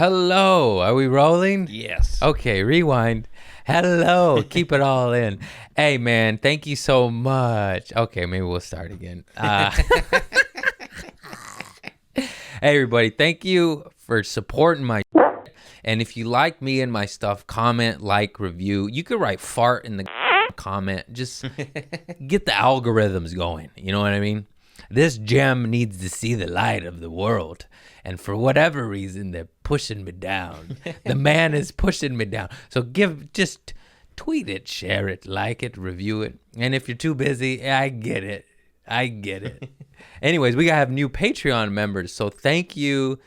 Hello. Are we rolling? Yes. Okay, rewind. Hello. Keep it all in. Hey, man, thank you so much. Okay, maybe we'll start again. Hey, everybody, thank you for supporting my and if you like me and my stuff, comment, like, review. You could write fart in the comment. Just get the algorithms going. You know what I mean? This gem needs to see the light of the world. And for whatever reason, they're pushing me down. The man is pushing me down. So just tweet it, share it, like it, review it. And if you're too busy, I get it. Anyways, we gotta have new Patreon members. So thank you,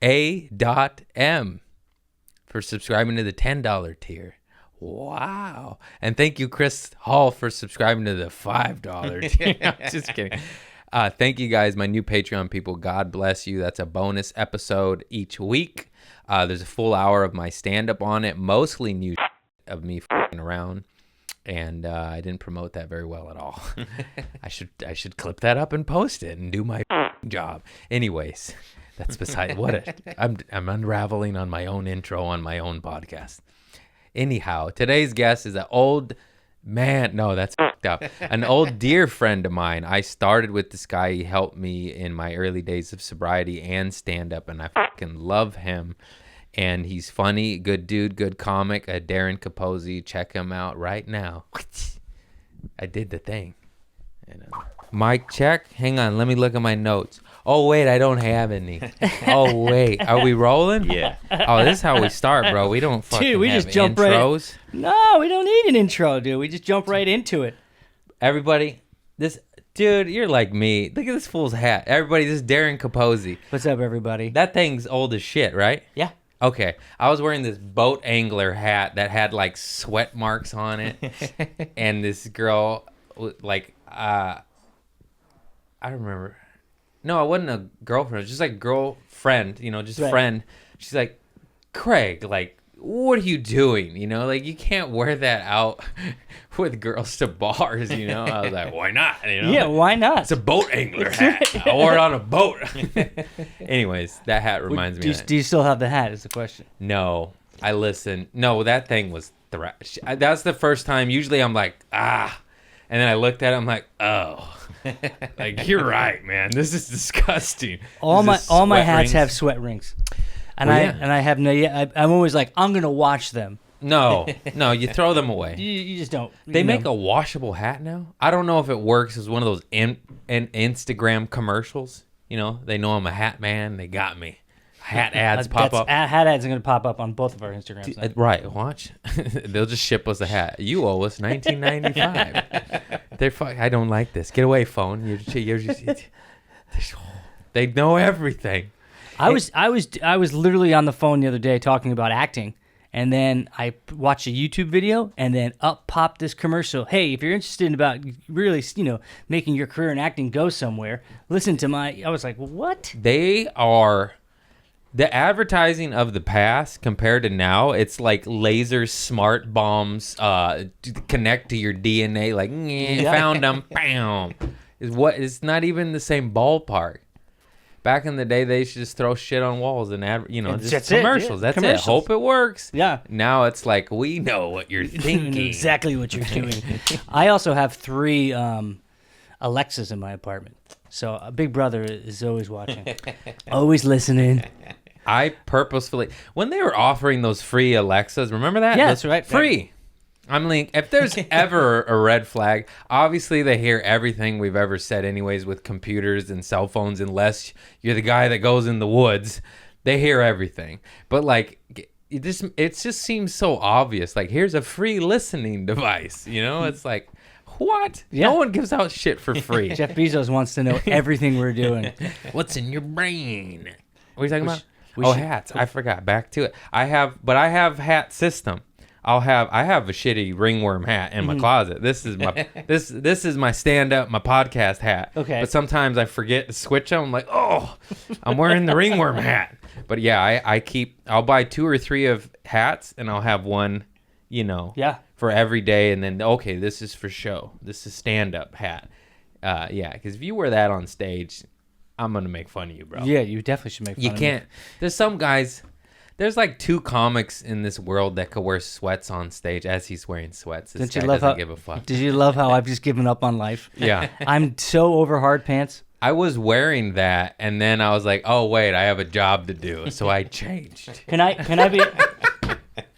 A.M, for subscribing to the $10 tier. Wow. And thank you, Chris Hall, for subscribing to the $5 tier. Just kidding. Thank you guys, my new Patreon people. God bless you. That's a bonus episode each week. There's a full hour of my stand-up on it, mostly new of me f***ing around. And I didn't promote that very well at all. I should clip that up and post it and do my job. Anyways, that's beside I'm unraveling on my own intro on my own podcast. Anyhow, today's guest is an old man. No, that's fucked up. An old dear friend of mine. I started with this guy. He helped me in my early days of sobriety and stand-up, and I fucking love him. And he's funny, good dude, good comic. Darren Capozzi. Check him out right now. I did the thing. Mic check. Hang on. Let me look at my notes. Oh, wait. I don't have any. Oh, wait. Are we rolling? Yeah. Oh, this is how we start, bro. We don't fucking Dude, we have just jump intros. right. No, we don't need an intro, dude. We just jump right into it. Everybody, dude, you're like me. Look at this fool's hat. Everybody, this is Darren Capozzi. What's up, everybody? That thing's old as shit, right? Yeah. Okay. I was wearing this boat angler hat that had like sweat marks on it. And this girl, like, I don't remember. No, it wasn't a girlfriend. It was just like girlfriend, just Right. friend. She's like, Craig, like, what are you doing? Like, you can't wear that out with girls to bars, I was like, why not? Yeah, why not? It's a boat angler hat. I wore it on a boat. Anyways, that hat reminds me of that. Do you still have the hat is the question. No, I listened. No, that thing was thrash. That's the first time. Usually I'm like, and then I looked at it. I'm like, oh. Like, you're right, man. This is disgusting. All my hats rings? have sweat rings. And Well, yeah. I have no. I'm always like, I'm gonna wash them. No, you throw them away. You just don't. They make a washable hat now. I don't know if it works as one of those Instagram commercials. They know I'm a hat man. They got me. Hat ads pop up. Hat ads are gonna pop up on both of our Instagrams. Now. Right, watch. They'll just ship us a hat. You owe us $19.95. I don't like this. Get away, phone. You're just, they know everything. I was literally on the phone the other day talking about acting, and then I watched a YouTube video, and then up popped this commercial. Hey, if you're interested in about really, making your career in acting go somewhere, listen to my. I was like, what? They are the advertising of the past compared to now. It's like laser smart bombs connect to your DNA. Like, found them, bam. It's not even the same ballpark. Back in the day, they used to just throw shit on walls and just commercials. That's it. Hope it works. Yeah. Now it's like, we know what you're thinking. Exactly what you're doing. I also have 3 Alexas in my apartment, so a Big Brother is always watching, always listening. I purposefully, when they were offering those free Alexas, remember that? Yeah, that's right. Free. I'm like, if there's ever a red flag, obviously they hear everything we've ever said anyways with computers and cell phones, unless you're the guy that goes in the woods. They hear everything. But like, it just seems so obvious. Like, here's a free listening device, It's like, what? Yeah. No one gives out shit for free. Jeff Bezos wants to know everything we're doing. What's in your brain? What are you talking about? Hats. I forgot. Back to it. I have hat system. I have a shitty ringworm hat in my closet. This is my this is my stand-up, my podcast hat. Okay. But sometimes I forget to switch them. I'm like, oh, I'm wearing the ringworm hat. But yeah, I'll buy 2 or 3 of hats, and I'll have one, for every day. And then, okay, this is for show. This is stand-up hat. Because if you wear that on stage, I'm going to make fun of you, bro. Yeah, you definitely should make fun of me. You can't. There's some guys There's like 2 comics in this world that could wear sweats on stage as he's wearing sweats. This Didn't you guy love doesn't how? give a fuck. Did you love how I've just given up on life? Yeah. I'm so over hard pants. I was wearing that, and then I was like, oh, wait, I have a job to do. So I changed. Can I be?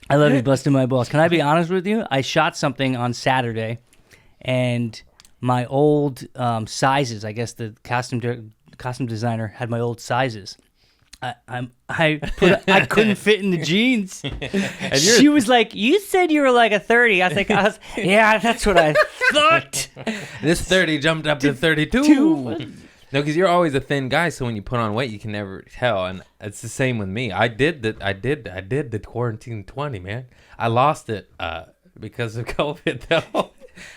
I love you busting my balls. Can I be honest with you? I shot something on Saturday, and my old sizes. I guess the costume designer had my old sizes. I couldn't fit in the jeans. And she was like, "You said you were like a 30." I was like, "Yeah, that's what I thought." This 30 jumped up to 32. No, because you're always a thin guy, so when you put on weight, you can never tell. And it's the same with me. I did the quarantine 20, man. I lost it because of COVID, though.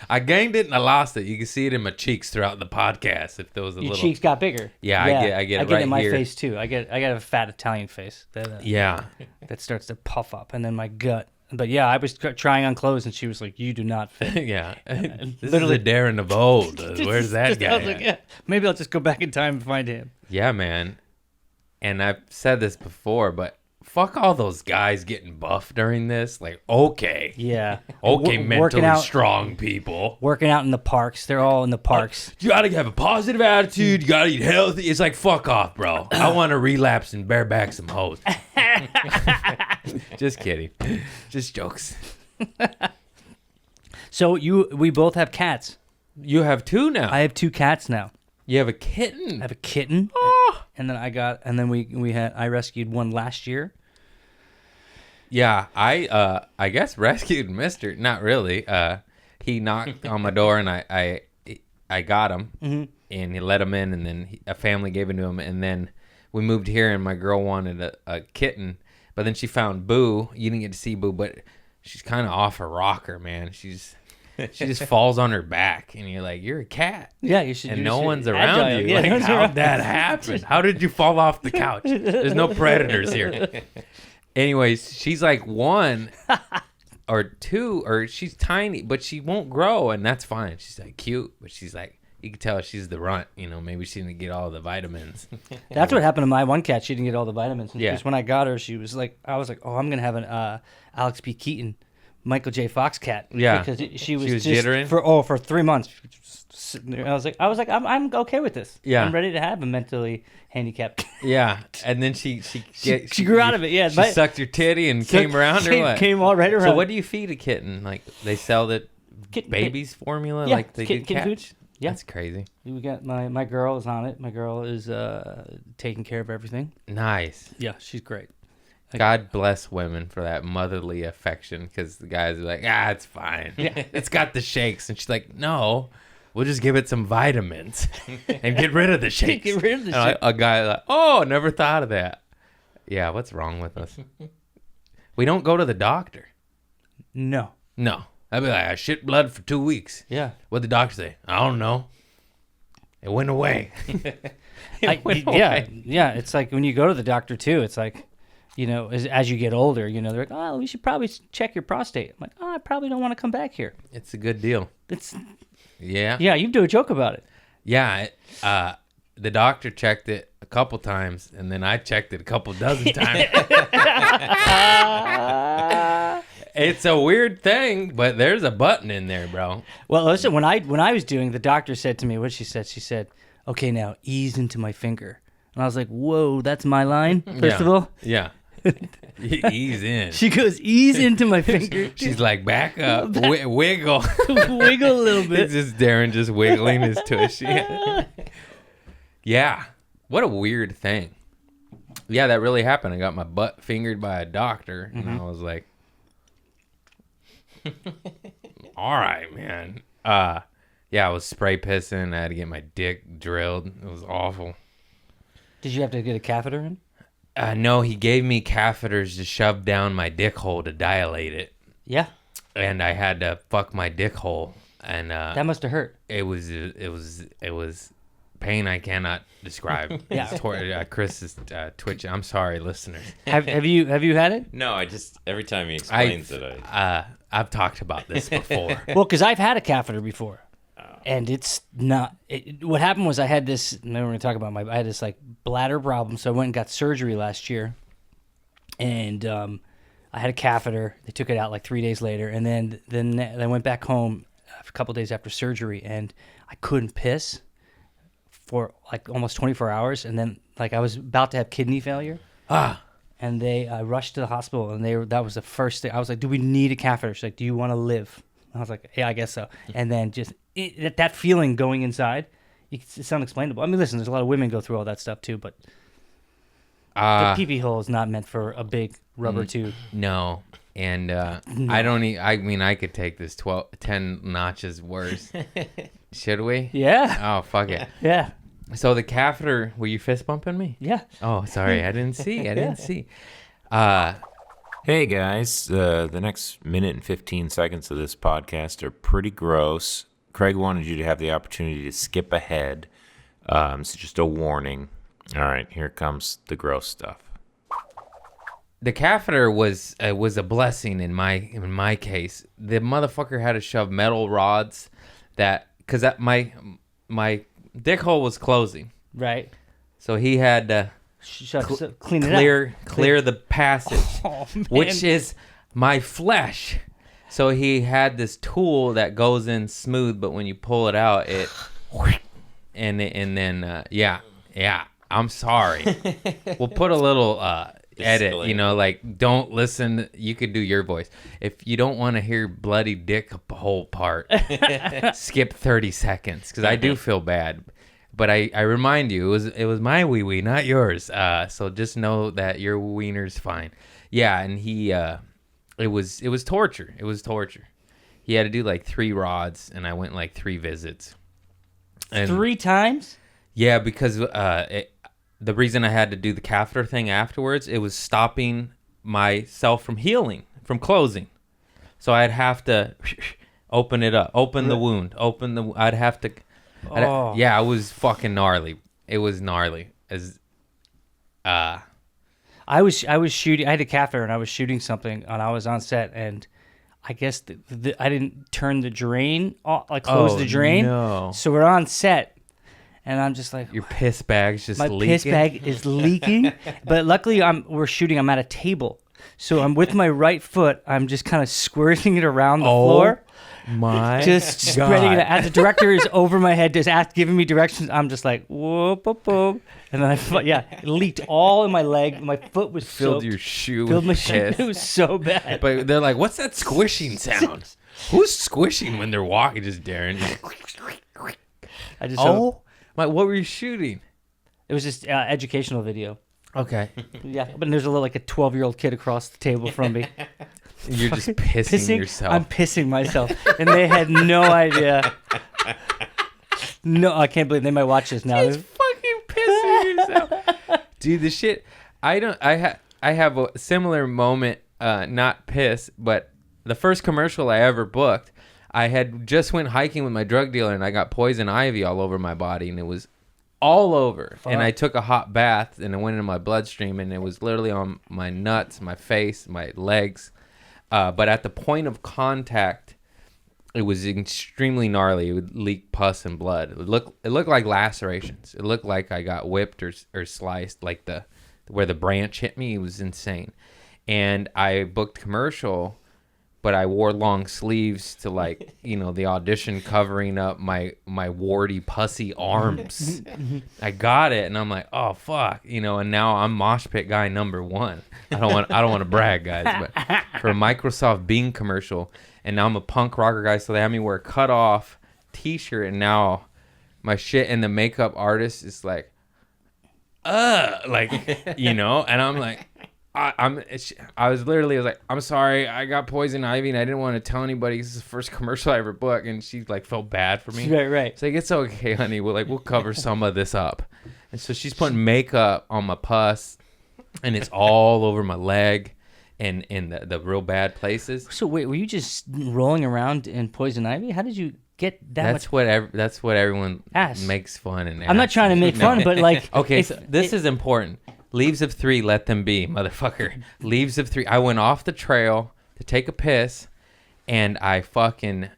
I gained it and I lost it. You can see it in my cheeks throughout the podcast. If there was a Your little cheeks got bigger. Yeah, I get it it right in my here. face too. I got a fat Italian face. Yeah. That starts to puff up, and then my gut. But yeah, I was trying on clothes, and she was like, "You do not fit." Yeah. This Literally- is the Darren of old. Where's that guy? I was like, yeah, maybe I'll just go back in time and find him. Yeah, man. And I've said this before, but fuck all those guys getting buff during this. Like, okay. Yeah. Okay, Working mentally out- strong people. Working out in the parks. They're all in the parks. You gotta have a positive attitude. You gotta eat healthy. It's like, fuck off, bro. I want to relapse and bareback some hoes. Just kidding. Just jokes. So we both have cats. You have 2 now. I have 2 cats now. You have a kitten. I have a kitten, and then I rescued one last year. Yeah, I guess rescued Mister. Not really. He knocked on my door and I got him and he let him in, and then a family gave it to him, and then we moved here and my girl wanted a kitten, but then she found Boo. You didn't get to see Boo, but she's kind of off her rocker, man. She just falls on her back, and you're like, you're a cat. Yeah, you should. And no one's around you. Yeah, Like, no one's how'd around. that happen? How did you fall off the couch? There's no predators here. Anyways, she's like 1 or 2, or she's tiny, but she won't grow, and that's fine. She's like cute, but she's like, you can tell she's the runt. You know, maybe she didn't get all the vitamins. That's what happened to my one cat. She didn't get all the vitamins. Yeah. Because when I got her, she was like, I was like, oh, I'm gonna have an Alex P. Keaton, Michael J. Fox cat. Yeah. Because she was just jittering? for 3 months. Just sitting there. I was like, I'm okay with this. Yeah. I'm ready to have a mentally handicapped cat. Yeah, and then she grew out of it. Yeah. She sucked your titty and came around, or what? Came all right around. So what do you feed a kitten? Like, they sell the baby's formula, Yeah, like they kitten get food. catch? Yeah. That's crazy. We got my girl is on it. My girl is taking care of everything. Nice. Yeah, she's great. God bless women for that motherly affection, because the guys are like, it's fine. Yeah. It's got the shakes. And she's like, no, we'll just give it some vitamins and get rid of the shakes. Get rid of the And shakes. a guy like, oh, never thought of that. Yeah, what's wrong with us? We don't go to the doctor. No. No. I'd be like, I shit blood for 2 weeks. Yeah. What'd the doctor say? I don't know. It went away. Yeah. It's like when you go to the doctor too. It's like, you know, as you get older, you know, they're like, oh, we should probably check your prostate. I'm like, oh, I probably don't want to come back here. It's a good deal. It's Yeah. yeah. You do a joke about it. Yeah. The doctor checked it a couple times, and then I checked it a couple dozen times. It's a weird thing, but there's a button in there, bro. Well, listen, when I was doing, the doctor said to me, what she said, okay, now ease into my finger. And I was like, whoa, that's my line, first of all. Yeah. Ease in. She goes, ease into my finger. She's like, back up, wiggle. Wiggle a little bit. It's just Darren just wiggling his tushy. Yeah. What a weird thing. Yeah, that really happened. I got my butt fingered by a doctor, and I was like, all right, man. Yeah, I was spray pissing. I had to get my dick drilled. It was awful. Did you have to get a catheter in? No, he gave me catheters to shove down my dick hole to dilate it. Yeah. And I had to fuck my dick hole. And That must have hurt. it was pain I cannot describe. Yeah. Chris is twitching. I'm sorry, listeners. Have you had it? No, I just every time he explains I've talked about this before. Well, because I've had a catheter before, and it's not. What happened was I had this. Now we're gonna talk about I had this like bladder problem, so I went and got surgery last year, and I had a catheter. They took it out like 3 days later, and then I went back home a couple days after surgery, and I couldn't piss for like almost 24 hours, and then like I was about to have kidney failure. And they rushed to the hospital, and that was the first thing. I was like, "Do we need a catheter?" She's like, "Do you want to live?" I was like, "Yeah, I guess so." And then just that feeling going inside, it's unexplainable. I mean, listen, there's a lot of women go through all that stuff too, but the pee-pee hole is not meant for a big rubber tube. No. And No. I mean, I could take this 10 notches worse. Should we? Yeah. Oh, fuck it. Yeah. So the catheter, were you fist bumping me? Yeah. Oh, sorry. I didn't see. Hey guys, the next minute and 15 seconds of this podcast are pretty gross. Craig wanted you to have the opportunity to skip ahead. So just a warning. All right, here comes the gross stuff. The catheter was a blessing in my case. The motherfucker had to shove metal rods because my dick hole was closing. Right. So he had to Clean it up. clear the passage, Oh, man. which is my flesh. So he had this tool that goes in smooth, but when you pull it out, it and then I'm sorry. We'll put a little edit, like don't listen. You could do your voice if you don't want to hear bloody dick hole part. Skip 30 seconds because I do feel bad. But I remind you, it was my wee wee, not yours. So just know that your wiener's fine. Yeah, and he it was torture. It was torture. He had to do like 3 rods, and I went like 3 visits. And 3 times? Yeah, because the reason I had to do the catheter thing afterwards, it was stopping myself from healing, from closing. So I'd have to open it up, open the wound, I'd have to. Yeah, it was fucking gnarly. It was gnarly. I was shooting. I had a catheter, and I was shooting something, and I was on set, and I guess I didn't turn the drain off, close the drain. No. So we're on set, and I'm just like, your piss bag's just my leaking. piss bag is leaking. But luckily, we're shooting. I'm at a table, so I'm with my right foot. I'm just kind of squirting it around the floor. My Just spreading it out. As the director is over my head, just giving me directions. I'm just like, whoop, whoop, whoop. And then it leaked all in my leg. My foot was filled soaked. your shoe. Filled my with shoe. piss. It was so bad. But they're like, what's that squishing sound? Who's squishing when they're walking? Just Darren. I just what were you shooting? it was just educational video. Okay. Yeah, but there's a 12-year-old kid across the table from me. You're just pissing yourself. I'm pissing myself, and they had no idea. No, I can't believe they might watch this now. Just fucking pissing yourself. Dude, the shit. I have a similar moment, not piss, but the first commercial I ever booked, I had just went hiking with my drug dealer, and I got poison ivy all over my body, and it was all over. Fuck. And I took a hot bath, and it went into my bloodstream, and it was literally on my nuts, my face, my legs. But at the point of contact, it was extremely gnarly. It would leak pus and blood. It looked like lacerations. It looked like I got whipped or sliced, like where the branch hit me. It was insane. And I booked commercial, but I wore long sleeves to the audition covering up my warty pussy arms. I got it, and I'm like, oh fuck, and now I'm mosh pit guy number 1. I don't want to brag, guys, but for a Microsoft Bing commercial, and now I'm a punk rocker guy, so they have me wear a cut off t-shirt, and now my shit, and the makeup artist is like, and I'm like, I was like, I'm sorry, I got poison ivy, and I didn't want to tell anybody. This is the first commercial I ever booked, and she felt bad for me. Right. It's like, it's okay, honey. We'll cover some of this up. And so she's putting makeup on my pus, and it's all over my leg, and in the real bad places. So wait, were you just rolling around in poison ivy? How did you get that much? That's what everyone makes fun and. I'm not trying to make fun, but okay, so this is important. Leaves of 3, let them be, motherfucker. Leaves of 3. I went off the trail to take a piss, and I fucking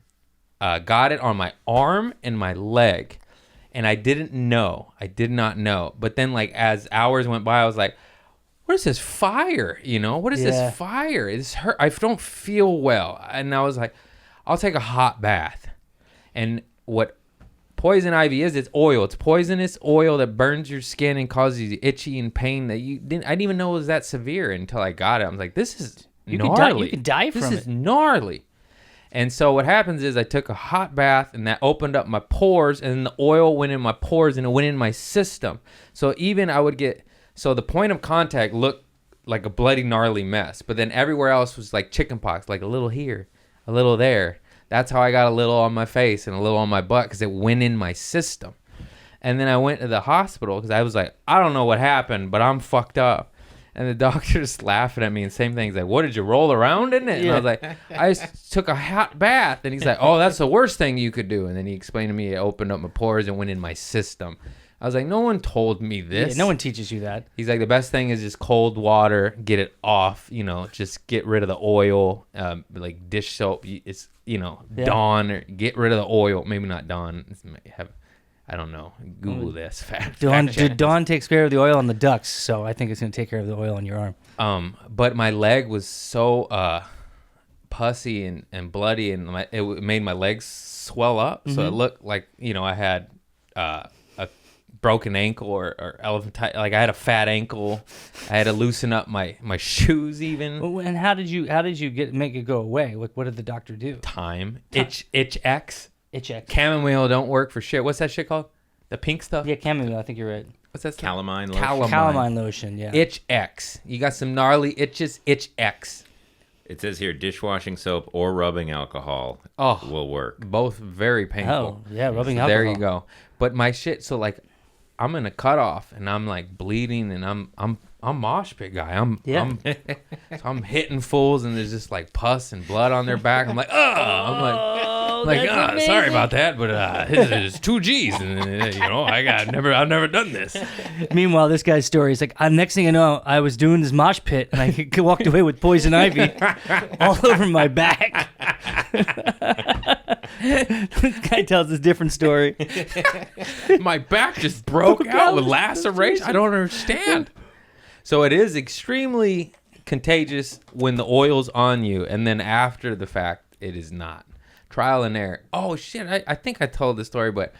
got it on my arm and my leg, and I did not know. But then, as hours went by, I was like, what is this fire? You know, what is this fire? It's hurt. I don't feel well. And I was like, I'll take a hot bath. And what poison ivy is, it's oil. It's poisonous oil that burns your skin and causes you itchy and pain that I didn't even know it was that severe until I got it. I was like, this is gnarly. You could die from it. This is gnarly. And so what happens is I took a hot bath and that opened up my pores, and the oil went in my pores and it went in my system. So even I would get, so the point of contact looked like a bloody gnarly mess, but then everywhere else was like chickenpox, like a little here, a little there. That's how I got a little on my face and a little on my butt, because it went in my system. And then I went to the hospital because I was like, I don't know what happened, but I'm fucked up. And the doctor's laughing at me, and same thing. He's like, what, did you roll around in it? And I was like, I just took a hot bath. And he's like, oh, that's the worst thing you could do. And then he explained to me it opened up my pores and went in my system. I was like, no one told me this. Yeah, no one teaches you that. He's like, the best thing is just cold water, get it off, you know, just get rid of the oil, like dish soap. It's, you know, Dawn, or get rid of the oil. Maybe not Dawn. I don't know. Google this. Dawn takes care of the oil on the ducks, so I think it's going to take care of the oil on your arm. But my leg was so pussy and bloody, and it made my legs swell up. So it looked like, you know, I had a broken ankle or elephantitis. Like I had a fat ankle. I had to loosen up my shoes even. And how did you make it go away? What did the doctor do? Time. Itch-X. Itch-X. Chamomile don't work for shit. What's that shit called? The pink stuff? Yeah, chamomile. I think you're right. What's that stuff? Calamine lotion. Calamine lotion, yeah. Itch-X. You got some gnarly itches, Itch-X. It says here dishwashing soap or rubbing alcohol will work. Both very painful. Oh, yeah, rubbing alcohol. There you go. But my shit, so like I'm in a cutoff and I'm like bleeding and I'm mosh pit guy. I'm hitting fools and there's just like pus and blood on their back. I'm like, sorry about that, but it's 2 G's and you know I've never done this. Meanwhile, this guy's story is like, next thing I know, I was doing this mosh pit and I walked away with poison ivy all over my back. This guy tells this different story. My back just broke out with laceration. I don't understand. So it is extremely contagious when the oil's on you, and then after the fact, it is not. Trial and error. Oh, shit. I think I told this story, but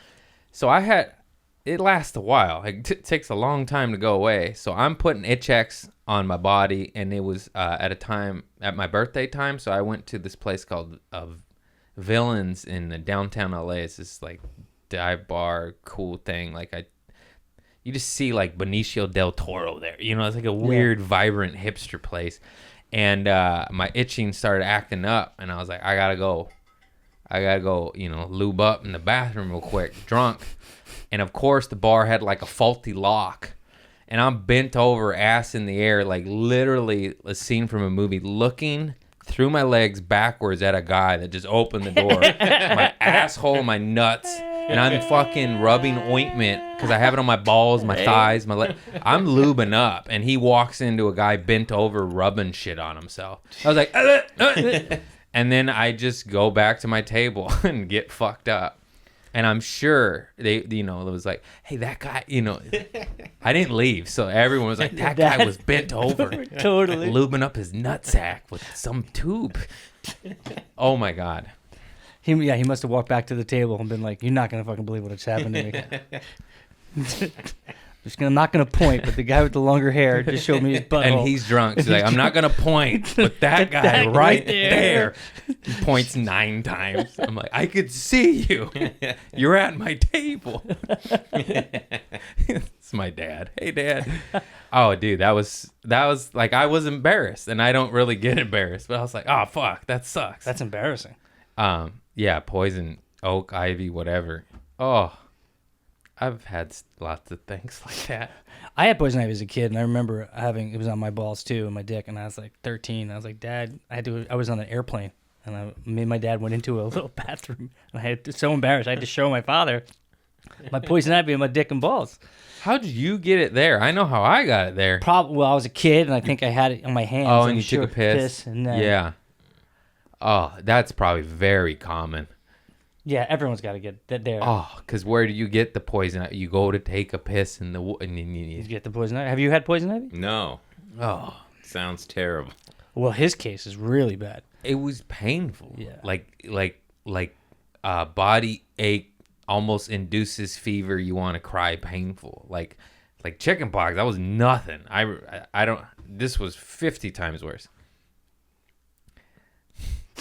so it lasts a while. It takes a long time to go away. So I'm putting Itch-X on my body, and it was at my birthday time. So I went to this place called Villains in downtown LA. It's this like dive bar, cool thing. Like you just see like Benicio del Toro there. You know, it's like a weird, vibrant hipster place. And my itching started acting up, and I was like, I gotta go, you know, lube up in the bathroom real quick, drunk. And of course, the bar had like a faulty lock. And I'm bent over, ass in the air, like literally a scene from a movie, looking through my legs backwards at a guy that just opened the door. My asshole, my nuts. And I'm fucking rubbing ointment because I have it on my balls, my thighs, my leg. I'm lubing up. And he walks into a guy bent over rubbing shit on himself. I was like, and then I just go back to my table and get fucked up. And I'm sure it was like, hey, that guy, you know, I didn't leave. So everyone was like, that guy was bent over. Totally. Lubing up his nutsack with some tube. Oh, my God. He must have walked back to the table and been like, you're not going to fucking believe what just happened to me. I'm not going to point, but the guy with the longer hair just showed me his butthole. And he's drunk. So he's like, I'm not going to point, but that guy right there. He points 9 times. I'm like, I could see you. You're at my table. It's my dad. Hey, Dad. Oh, dude, that was like, I was embarrassed, and I don't really get embarrassed, but I was like, oh, fuck, that sucks. That's embarrassing. Yeah, poison, oak, ivy, whatever. Oh, I've had lots of things like that. I had poison ivy as a kid, and I remember it was on my balls too, and my dick, and I was like 13. I was like, Dad, I was on an airplane, and me and my dad went into a little bathroom, and I was so embarrassed. I had to show my father my poison ivy and my dick and balls. How did you get it there? I know how I got it there. Well, I was a kid, and I think I had it on my hands. Oh, and you took a piss? And then, yeah. Oh, that's probably very common. Yeah, everyone's got to get that there. Oh, because where do you get the poison? You go to take a piss and you get the poison ivy. Have you had poison ivy? No. Oh, Sounds terrible. Well, his case is really bad. it was painful. Yeah. Like body ache almost induces fever. You want to cry, painful. Like chicken pox. That was nothing. I don't. This was 50 times worse.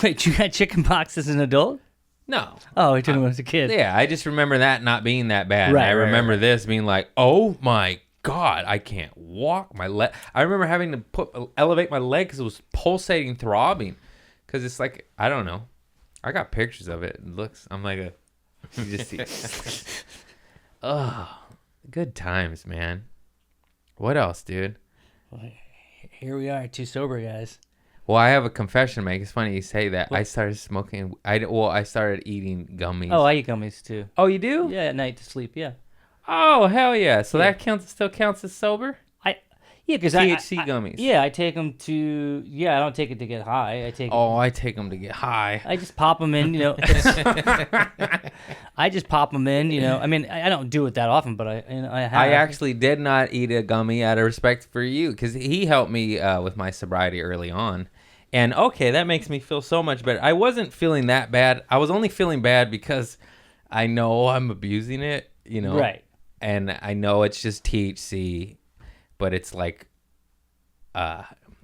Wait, you got chicken pox as an adult? No. Oh, I took him as a kid. Yeah, I just remember that not being that bad. Right, I right, remember right. this being like, oh my God, I can't walk. My leg. I remember having to elevate my leg because it was pulsating, throbbing. Because it's like, I don't know. I got pictures of it. It looks, I'm like you just see. Oh, good times, man. What else, dude? Here we are, two sober guys. Well, I have a confession to make. It's funny you say that. I started smoking. I started eating gummies. Oh, I eat gummies too. Oh, you do? Yeah, at night to sleep. Yeah. Oh, hell yeah. So Yeah. that still counts as sober? Yeah, because THC gummies. Yeah, I take them to. Yeah, I don't take it to get high. I take. Oh, I take them to get high. I just pop them in, I just pop them in, I mean, I don't do it that often, but I have. I actually did not eat a gummy out of respect for you because he helped me with my sobriety early on. And okay, that makes me feel so much better. I wasn't feeling that bad. I was only feeling bad because I know I'm abusing it, Right. And I know it's just THC, but it's like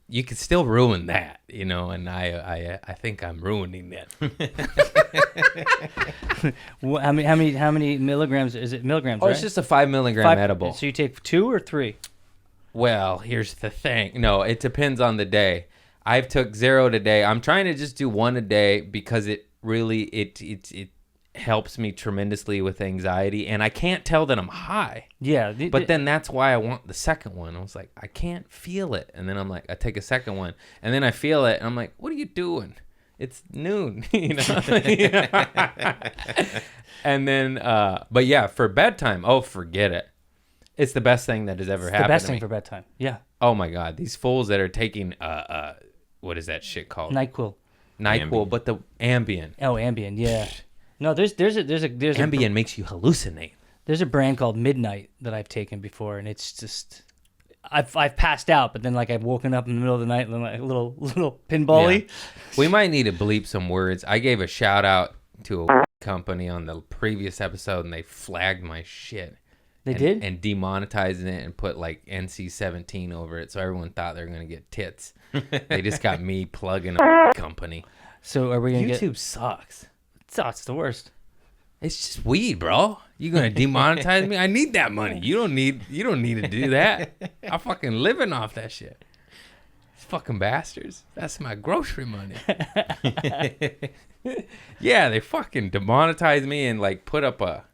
you could still ruin that, and I think I'm ruining that. How many milligrams is it? Milligrams, Oh, right? it's just a 5 milligram edible. So you take 2 or 3? Well, here's the thing. No, it depends on the day. I've took 0 today. I'm trying to just do 1 a day because it really it helps me tremendously with anxiety, and I can't tell that I'm high. Yeah. But then that's why I want the second one. I was like, I can't feel it, and then I'm like, I take a second one, and then I feel it, and I'm like, what are you doing? It's noon, And then, but yeah, for bedtime, oh, forget it. It's the best thing that has ever happened. The best to me. thing for bedtime. Yeah. Oh my God, these fools that are taking what is that shit called? NyQuil. NyQuil, but the Ambien. Oh, Ambien. Yeah. No, there's Ambien makes you hallucinate. There's a brand called Midnight that I've taken before, and it's just I've passed out, but then like I've woken up in the middle of the night and I'm like a little pinball-y. Yeah. We might need to bleep some words. I gave a shout out to a company on the previous episode, and they flagged my shit. They did? And demonetized it and put like NC-17 over it, so everyone thought they were gonna get tits. They just got me plugging a company. So are we gonna YouTube get? sucks. It's the worst. It's just weed, bro. You gonna demonetize me? I need that money. You don't need to do that. I'm fucking living off that shit. These fucking bastards. That's my grocery money. Yeah, they fucking demonetized me and like put up a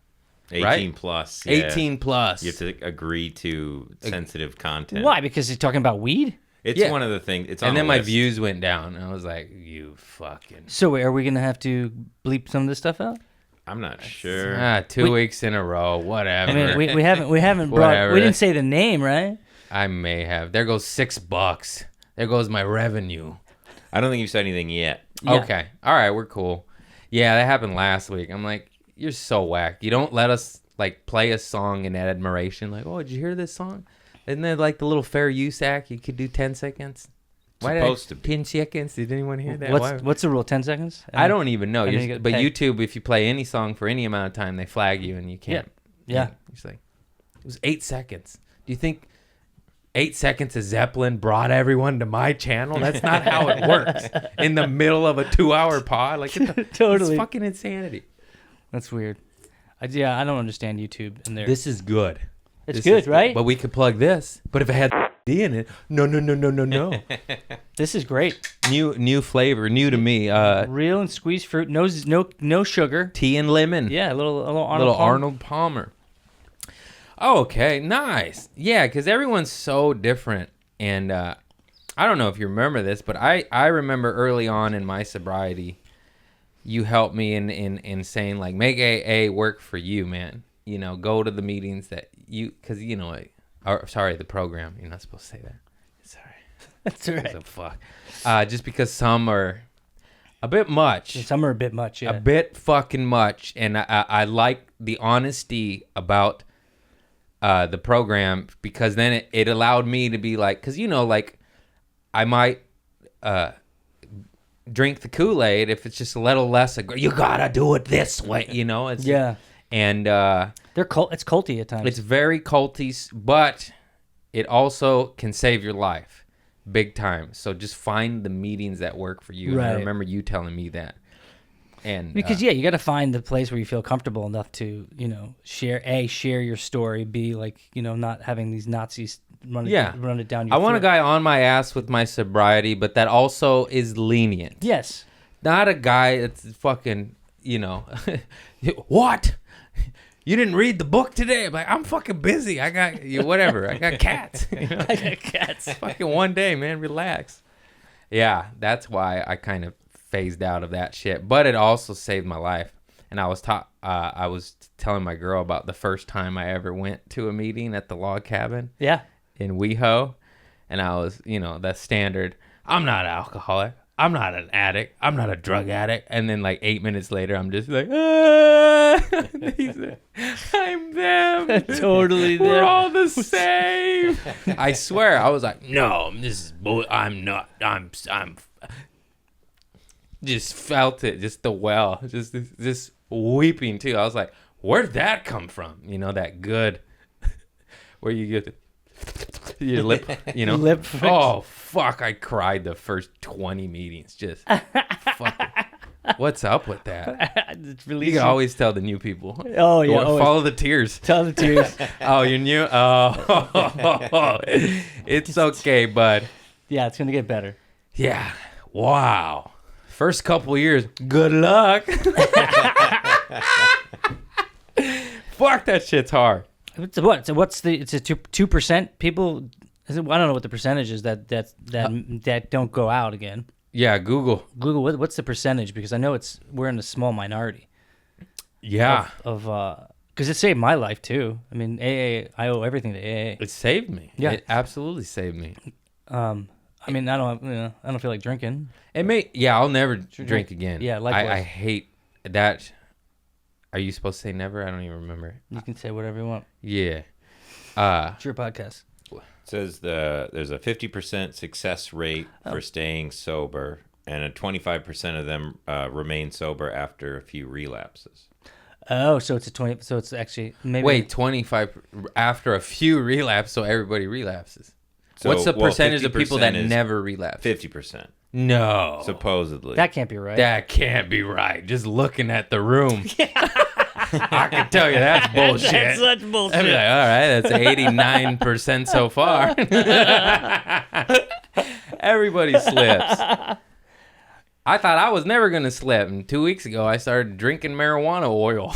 18 right? plus. Yeah. 18 plus. You have to agree to sensitive content. Why? Because you're talking about weed. It's Yeah. one of the things. It's on And then the my list. views went down. And I was like, you fucking. So wait, are we gonna have to bleep some of this stuff out? I'm not sure. 2 weeks in a row. Whatever. I mean, we haven't brought. Whatever. We didn't say the name, right? I may have. There goes $6. There goes my revenue. I don't think you've said anything yet. Yeah. Okay. All right. We're cool. Yeah, that happened last week. I'm like, you're so whack. You don't let us like play a song in admiration. Like, oh, did you hear this song? Isn't that like the little fair use act? You could do 10 seconds. Supposed to be. 10 seconds. Did anyone hear that? Why- What's the rule? 10 seconds? I don't even know. and then you get But pegged. YouTube, if you play any song for any amount of time, they flag you and you can't. Yeah. It's like, it was 8 seconds. Do you think 8 seconds of Zeppelin brought everyone to my channel? That's not how it works. In the middle of a 2-hour pod? Like, Totally. It's fucking insanity. That's weird. I don't understand YouTube and their. This is good. It's This good, is right? But we could plug this. But if it had D in it, no. This is great. New flavor, new to me. Real and squeezed fruit. No sugar. Tea and lemon. Yeah, a little Arnold. Little Palmer. Arnold Palmer. Oh, okay, nice. Yeah, because everyone's so different. And I don't know if you remember this, but I remember early on in my sobriety, you helped me in saying, like, make AA work for you, man. Go to the meetings that you, because, sorry, the program. You're not supposed to say that. Sorry. That's all right. So fuck. Just because some are a bit much. Some are a bit much. Yeah. A bit fucking much. And I like the honesty about the program, because then it allowed me to be like, because like I might drink the Kool-Aid if it's just a little less. You gotta do it this way, It's, Yeah. And They're it's culty at times. it's very culty, but it also can save your life big time. So just find the meetings that work for you. And I Right. remember you telling me that. And Because you got to find the place where you feel comfortable enough to, share your story. B, like, not having these Nazis run it down your I want a throat. guy on my ass with my sobriety, but that also is lenient. Yes. Not a guy that's fucking, what? You didn't read the book today? I'm like, I'm fucking busy. I got whatever. I got cats. I got cats. Fucking one day, man. Relax. Yeah, that's why I kind of phased out of that shit. But it also saved my life. And I was telling my girl about the first time I ever went to a meeting at the log cabin Yeah. in WeHo. And I was, that standard, I'm not an alcoholic. I'm not an addict. I'm not a drug addict. And then like 8 minutes later, I'm just like, I'm them. Totally We're them. all the same. I swear. I was like, no, this is bull. I'm not. I'm just felt it. Just the well. Just weeping too. I was like, where'd that come from? That good where you get your lip, Lip fix. Oh, fuck. I cried the first 20 meetings. Just fucking. What's up with that? It's You releasing. can always tell the new people. Oh, yeah. always. Follow the tears. Tell the tears. Oh, you're new? Oh, it's okay, bud. Yeah, it's going to get better. Yeah. Wow. First couple years, good luck. Fuck, that shit's hard. It's what? So what's the? It's a 2% people. I don't know what the percentage is that don't go out again. Yeah, Google. Google, what's the percentage? Because I know we're in a small minority. Yeah. Because it saved my life too. I mean, AA. I owe everything to AA. It saved me. Yeah. It absolutely saved me. I mean, I don't feel like drinking. I'll never drink again. Yeah, likewise. I hate that. Are you supposed to say never? I don't even remember. You can say whatever you want. Yeah. It's your podcast. It says there's a 50% success rate for staying sober, and a 25% of them remain sober after a few relapses. Oh, so it's a 20. So it's actually maybe. Wait, 25 after a few relapses, so everybody relapses. So, What's the percentage of 50% people that is never relapse? 50%, No. supposedly. That can't be right. That can't be right. Just looking at the room. I can tell you that's bullshit. That's such bullshit. I'd be like, all right, that's 89% so far. Everybody slips. I thought I was never going to slip. And 2 weeks ago, I started drinking marijuana oil.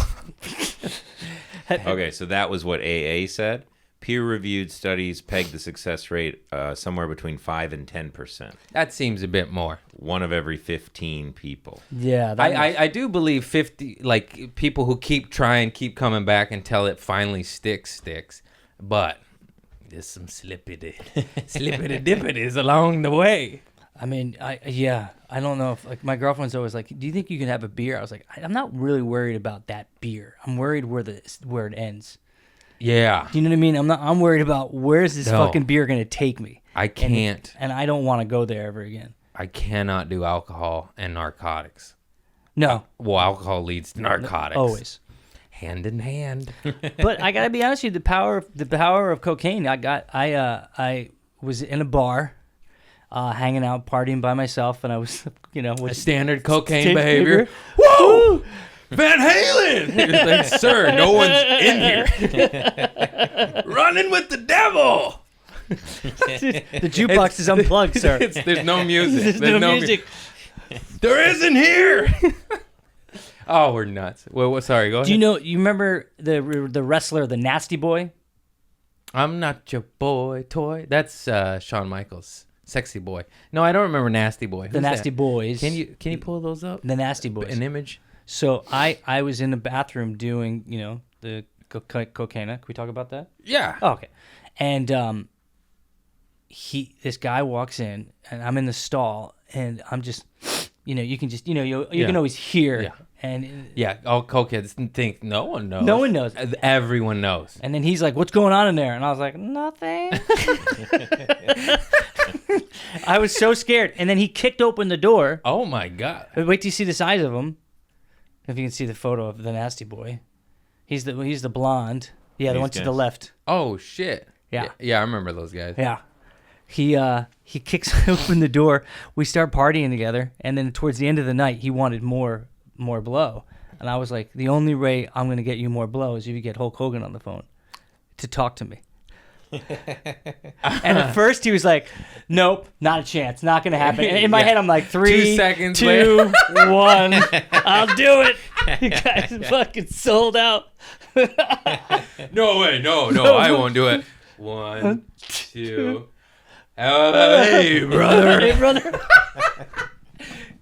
Okay, so that was what AA said. Peer-reviewed studies peg the success rate somewhere between 5 and 10%. That seems a bit more. 1 of every 15 people. Yeah. I do believe 50, like people who keep trying, keep coming back until it finally sticks. But there's some slippity dippities along the way. I mean, I don't know if, like, my girlfriend's always like, do you think you can have a beer? I was like, I'm not really worried about that beer. I'm worried where it ends. Yeah. Do you know what I mean? I'm worried about where's this No. fucking beer going to take me? I can't. And I don't want to go there ever again. I cannot do alcohol and narcotics. No. Well, alcohol leads to narcotics. Always. Hand in hand. But I got to be honest with you, the power of cocaine. I was in a bar, hanging out, partying by myself, and I was, A standard cocaine Standard behavior. Whoa! Van Halen! Like, sir, no one's in here. Running with the devil! The jukebox is unplugged, sir. There's no music. There's no music. There isn't here! Oh, we're nuts. Well, sorry, go ahead. Do you remember the wrestler, the Nasty Boy? I'm not your boy toy. That's Shawn Michaels. Sexy boy. No, I don't remember Nasty Boy. The Who's Nasty that? Boys. Can you pull those up? The Nasty Boys. An image? So I was in the bathroom doing, the cocaine. Can we talk about that? Yeah. Oh, okay. And this guy walks in, and I'm in the stall, and I'm just, you can just, you can always hear. Yeah. And Yeah, all cokeheads think no one knows. No one knows. Everyone knows. And then he's like, "What's going on in there?" And I was like, "Nothing." I was so scared. And then he kicked open the door. Oh my God. Wait till you see the size of him. If you can see the photo of the nasty boy. He's the blonde. Yeah, the These one to the guys. left. Oh shit. Yeah. Yeah, I remember those guys. Yeah. He kicks open the door. We start partying together, and then towards the end of the night, he wanted more blow. And I was like, the only way I'm going to get you more blow is if you get Hulk Hogan on the phone to talk to me. And at first he was like, nope, not a chance, not going to happen. And in my head, I'm like, 3, 2 seconds 2, 1, I'll do it. You guys fucking sold out. No way, no, I won't do it. 1, 2. Hey, brother. Hey, brother.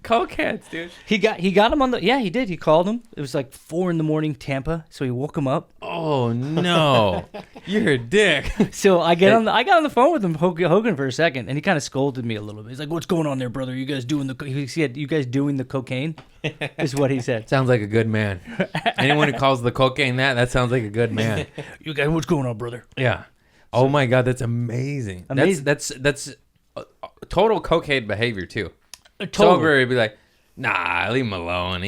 Cokeheads, dude. He got him on the, yeah, he did. He called him. It was like 4 a.m. Tampa, so he woke him up. Oh no, you're a dick. So I got on the phone with him, Hogan, for a second, and he kind of scolded me a little bit. He's like, "What's going on there, brother? You guys doing he said, you guys doing the cocaine?" Is what he said. Sounds like a good man. Anyone who calls the cocaine that sounds like a good man. You guys, what's going on, brother? Yeah. Oh my God, that's amazing. Amazing. That's total cokehead behavior too. Totally. Sober, he'd be like, nah, leave him alone.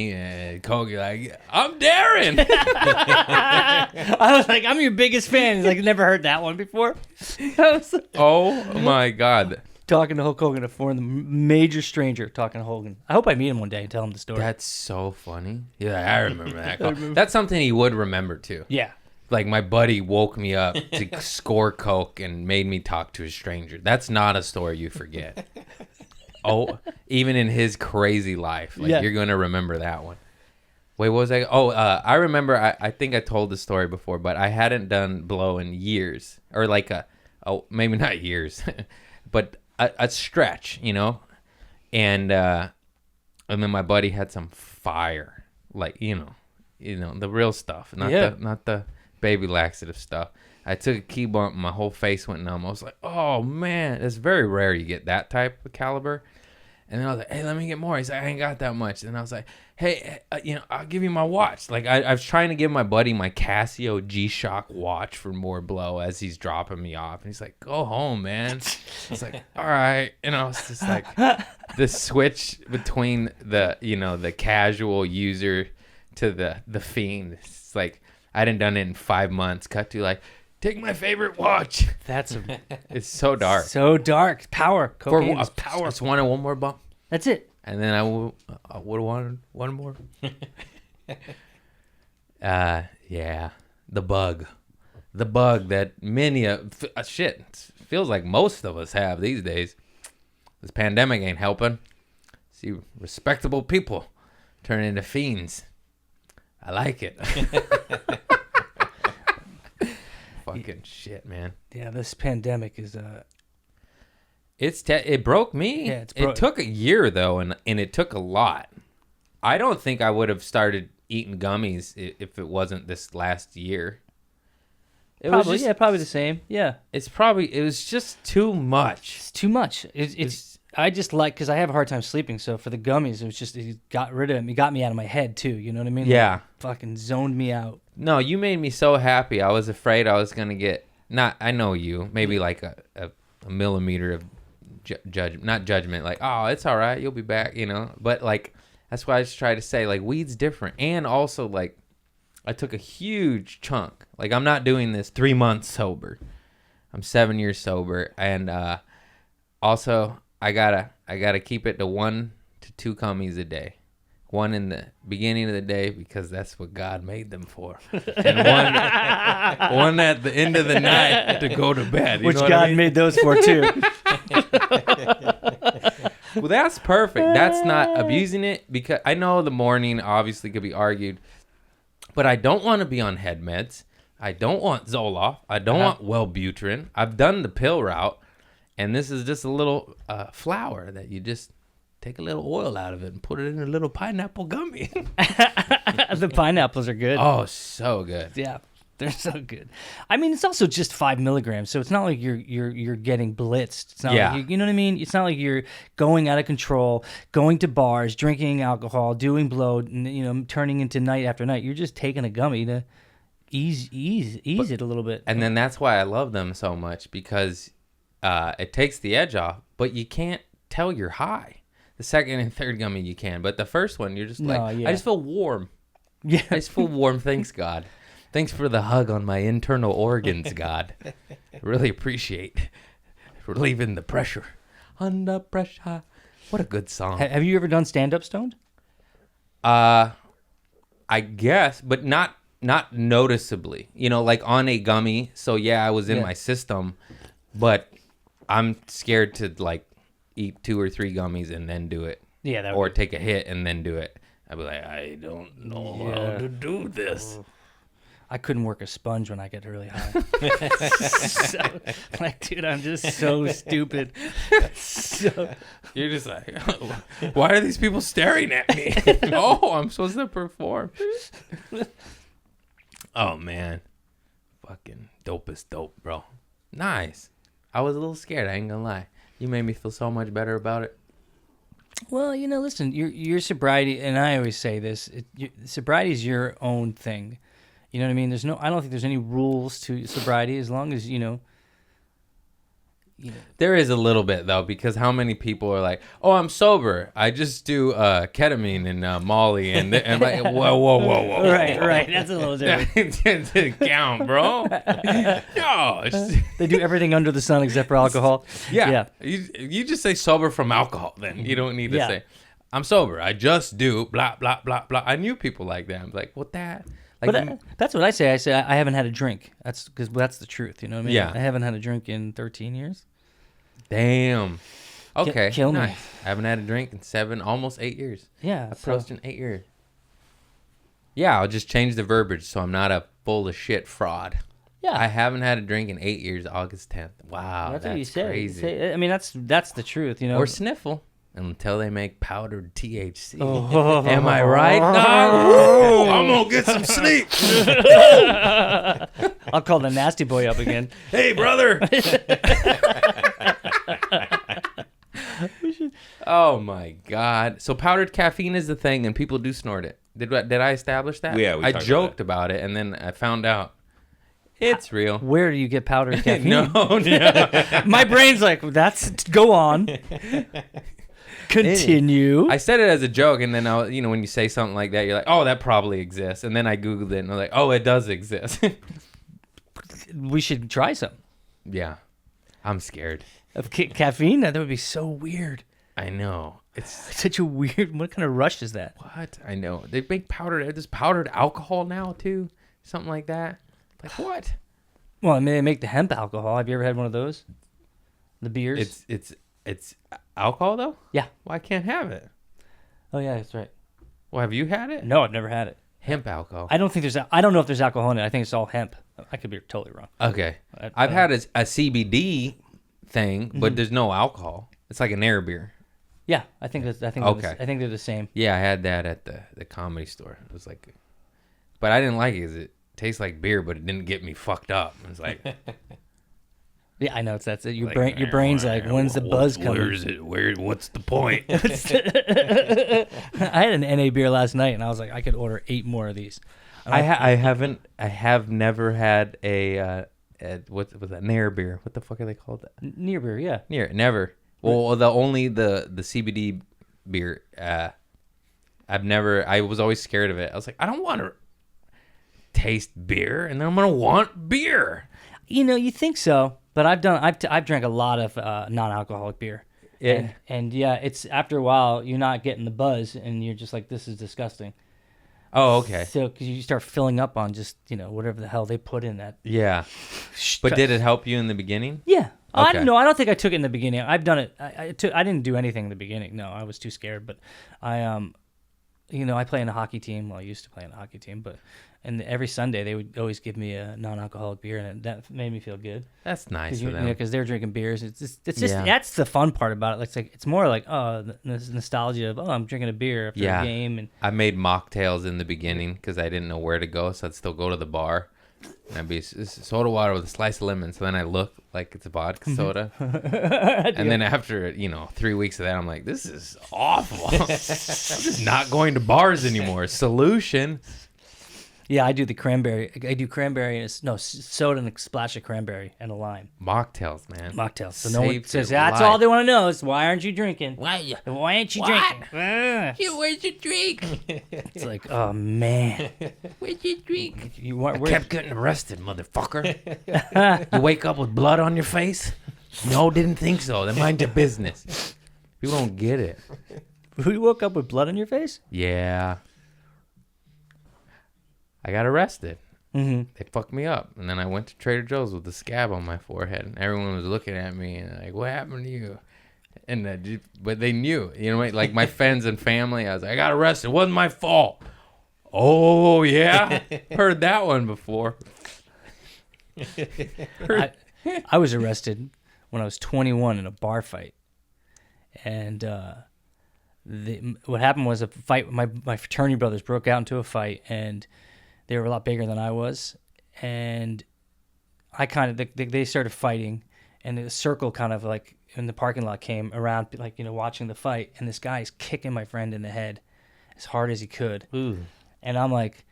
Coke, like, I'm Darren. I was like, I'm your biggest fan. He's like, never heard that one before. I was like, Oh my God. talking to Hulk Hogan, a major stranger talking to Hogan. I hope I meet him one day and tell him the story. That's so funny. Yeah, I remember that call. That's something he would remember too. Yeah. Like my buddy woke me up to score coke and made me talk to a stranger. That's not a story you forget. Oh, even in his crazy life, like Yeah. you're gonna remember that one. Wait, what was I? Oh, I remember. I think I told the story before, but I hadn't done blow in years, or like maybe not years, but a stretch, And then my buddy had some fire, like the real stuff, not the baby laxative stuff. I took a key bump, my whole face went numb. I was like, oh man, it's very rare you get that type of caliber. And then I was like, hey, let me get more. He's like, I ain't got that much. And I was like, hey, I'll give you my watch. Like I was trying to give my buddy my Casio G-Shock watch for more blow as he's dropping me off. And he's like, go home, man. I was like, all right. And I was just like, the switch between the casual user to the fiend. It's like, I hadn't done it in 5 months. Cut to like, take my favorite watch. It's so dark. So dark. Power. Cocaine is Power. Just wanted one more bump. That's it. And then I would have wanted one more. Yeah. The bug that feels like most of us have these days. This pandemic ain't helping. See respectable people turn into fiends. I like it. Fucking shit, man. Yeah, this pandemic is It broke me. Yeah, it took a year though, and it took a lot. I don't think I would have started eating gummies if it wasn't this last year. probably the same. Yeah, it was just too much. it's too much. I just because I have a hard time sleeping. So for the gummies, it got rid of me. It got me out of my head too. You know what I mean? Yeah. Like, fucking zoned me out. No, you made me so happy. I was afraid I was gonna get I know you, maybe like a millimeter of not judgment, like, oh, it's all right, you'll be back, But like that's why I just try to say, like, weed's different, and also like I took a huge chunk. Like I'm not doing this 3 months sober. I'm 7 years sober, and also I gotta keep it to 1 to 2 gummies a day. One in the beginning of the day because that's what God made them for, and one at the end of the night to go to bed. Which God made those for too. Well, that's perfect. That's not abusing it, because I know the morning obviously could be argued, but I don't want to be on head meds. I don't want Zoloft. I don't want Wellbutrin. I've done the pill route, and this is just a little flour that you just take a little oil out of it and put it in a little pineapple gummy. The pineapples are good. Oh, so good. Yeah. They're so good. I mean, it's also just 5 milligrams, so it's not like you're getting blitzed. It's not like you know what I mean? It's not like you're going out of control, going to bars, drinking alcohol, doing blow, and, turning into night after night. You're just taking a gummy to ease it a little bit. And then that's why I love them so much, because it takes the edge off, but you can't tell you're high. The second and third gummy you can, but the first one you're just I just feel warm. Yeah, I just feel warm. Thanks, God. Thanks for the hug on my internal organs, God. Really appreciate relieving the pressure. Under pressure. What a good song. Have you ever done stand-up stoned? I guess, but not noticeably. Like on a gummy. So yeah, I was in my system, but I'm scared to like eat 2 or 3 gummies and then do it. Yeah, or take a hit and then do it. I'd be like, I don't know how to do this. I couldn't work a sponge when I get really high. Dude, I'm just so stupid. You're just like, why are these people staring at me? Oh, I'm supposed to perform. Oh, man. Fucking dope is dope, bro. Nice. I was a little scared, I ain't gonna lie. You made me feel so much better about it. Well, listen, your sobriety, and I always say this, sobriety is your own thing. You know what I mean? I don't think there's any rules to sobriety as long as, There is a little bit, though, because how many people are like, oh, I'm sober. I just do ketamine and Molly. And I'm like, whoa. Right. That's a little different. That didn't count, bro. No. They do everything under the sun except for alcohol. Yeah. You just say sober from alcohol, then. You don't need to say, I'm sober. I just do blah, blah, blah, blah. I knew people like that. I'm like, what that? Like, but that's what I say. I say I haven't had a drink. That's because that's the truth. You know what I mean? Yeah. I haven't had a drink in 13 years. Damn. Okay. Kill me. Nice. I haven't had a drink in almost 8 years. Yeah. Approaching 8 years. Yeah, I'll just change the verbiage so I'm not a full of shit fraud. Yeah. I haven't had a drink in 8 years, August 10th. Wow, that's what you say. crazy. I mean, that's the truth, Or sniffle until they make powdered THC. Oh. Am I right, dog? Woo! I'm going to get some sleep. I'll call the nasty boy up again. Hey, brother. Oh, my God. So powdered caffeine is the thing, and people do snort it. Did I establish that? Yeah, we I talked joked about it, and then I found out it's real. Where do you get powdered caffeine? No. My brain's like, go on. Continue. I said it as a joke, and then when you say something like that, you're like, "Oh, that probably exists." And then I googled it, and I'm like, "Oh, it does exist." We should try some. Yeah, I'm scared of caffeine. That would be so weird. I know it's such a weird. What kind of rush is that? What I know they make powdered. There's powdered alcohol now too, something like that. Like what? Well, I mean, they make the hemp alcohol. Have you ever had one of those? The beers. It's alcohol though? Yeah. Well, I can't have it. Oh yeah, that's right. Well, have you had it? No, I've never had it. Hemp alcohol. I don't know if there's alcohol in it. I think it's all hemp. I could be totally wrong. Okay. I've had a CBD thing, but there's no alcohol. It's like an air beer. Yeah, I think they're the same. Yeah, I had that at the comedy store. It was like, but I didn't like it because it tastes like beer, but it didn't get me fucked up. It was like, yeah, I know that's it. Your brain's like, when's the buzz coming? Where is it? What's the point? I had an NA beer last night, and I was like, I could order 8 more of these. I have never had a what's that? Nair beer. What the fuck are they called? Near beer, yeah. Never. Well, the CBD beer. I was always scared of it. I was like, I don't want to taste beer, and then I'm gonna want beer. You think so, but I've drank a lot of non-alcoholic beer. Yeah. And yeah, it's after a while you're not getting the buzz, and you're just like, this is disgusting. Oh, okay. So because you start filling up on just whatever the hell they put in that. Yeah. But did it help you in the beginning? Yeah. Okay. I don't think I took it in the beginning. I've done it. I didn't do anything in the beginning. No, I was too scared. But I play in a hockey team. Well, I used to play in a hockey team, and every Sunday they would always give me a non-alcoholic beer, and that made me feel good. That's nice for them. Because they're drinking beers. It's just Yeah. That's the fun part about it. It's more like this nostalgia of I'm drinking a beer after a game. And I made mocktails in the beginning because I didn't know where to go, so I'd still go to the bar. And I'd be soda water with a slice of lemon. So then I look like it's a vodka soda. And then after, 3 weeks of that, I'm like, this is awful. I'm just not going to bars anymore. Solution. Yeah, I do the cranberry. I do cranberry and soda and a splash of cranberry and a lime. Mocktails, man. Mocktails. So no one Saved says, your that's life. all they want to know is why aren't you drinking? Why aren't you drinking? Where's your drink? It's like, oh, man. Where's your drink? I Kept getting arrested, motherfucker. You wake up with blood on your face? No, didn't think so. Then mind your business. You don't get it. You woke up with blood on your face? Yeah. I got arrested. Mm-hmm. They fucked me up. And then I went to Trader Joe's with a scab on my forehead. And everyone was looking at me and like, what happened to you? And but they knew. Like my friends and family, I was like, I got arrested. It wasn't my fault. Oh, yeah? Heard that one before. I was arrested when I was 21 in a bar fight. And what happened was a fight. My fraternity brothers broke out into a fight, and they were a lot bigger than I was. And I they started fighting, and the circle kind of like in the parking lot came around, like, watching the fight. And this guy is kicking my friend in the head as hard as he could. Ooh. And I'm like,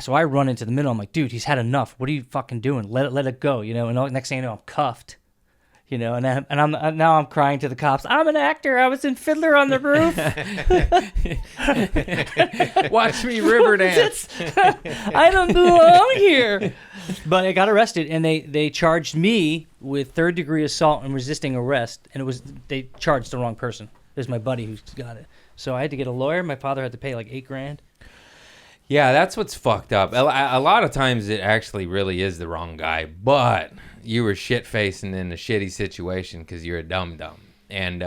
so I run into the middle. I'm like, dude, he's had enough. What are you fucking doing? Let it go, And next thing you know, I'm cuffed, and I'm crying to the cops. I'm an actor. I was in Fiddler on the Roof. Watch me river dance. I don't belong here. But I got arrested, and they charged me with 3rd-degree assault and resisting arrest. And they charged the wrong person. It was my buddy who got it. So I had to get a lawyer. My father had to pay like $8,000. Yeah, that's what's fucked up. A lot of times it actually really is the wrong guy, but you were shit-faced and in a shitty situation because you're a dum-dum. And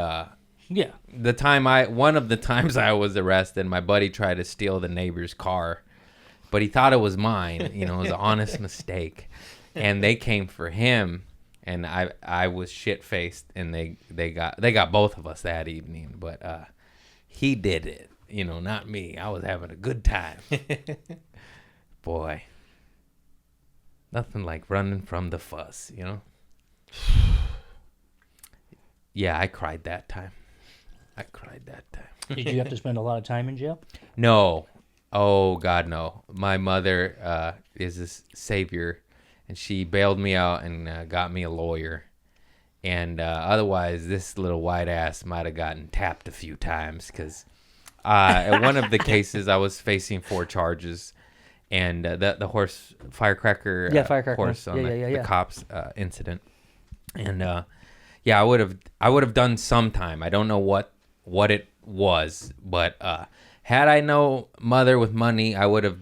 yeah, one of the times I was arrested, my buddy tried to steal the neighbor's car, but he thought it was mine. It was an honest mistake. And they came for him, and I was shit-faced, and they got both of us that evening. But he did it. Not me. I was having a good time. Boy. Nothing like running from the fuss, Yeah, I cried that time. Did you have to spend a lot of time in jail? No. Oh, God, no. My mother is a savior, and she bailed me out and got me a lawyer. And otherwise, this little white ass might have gotten tapped a few times because... in one of the cases, I was facing 4 charges, and the firecracker horse on the cops incident, and I would have done some time. I don't know what it was, but had I no mother with money, I would have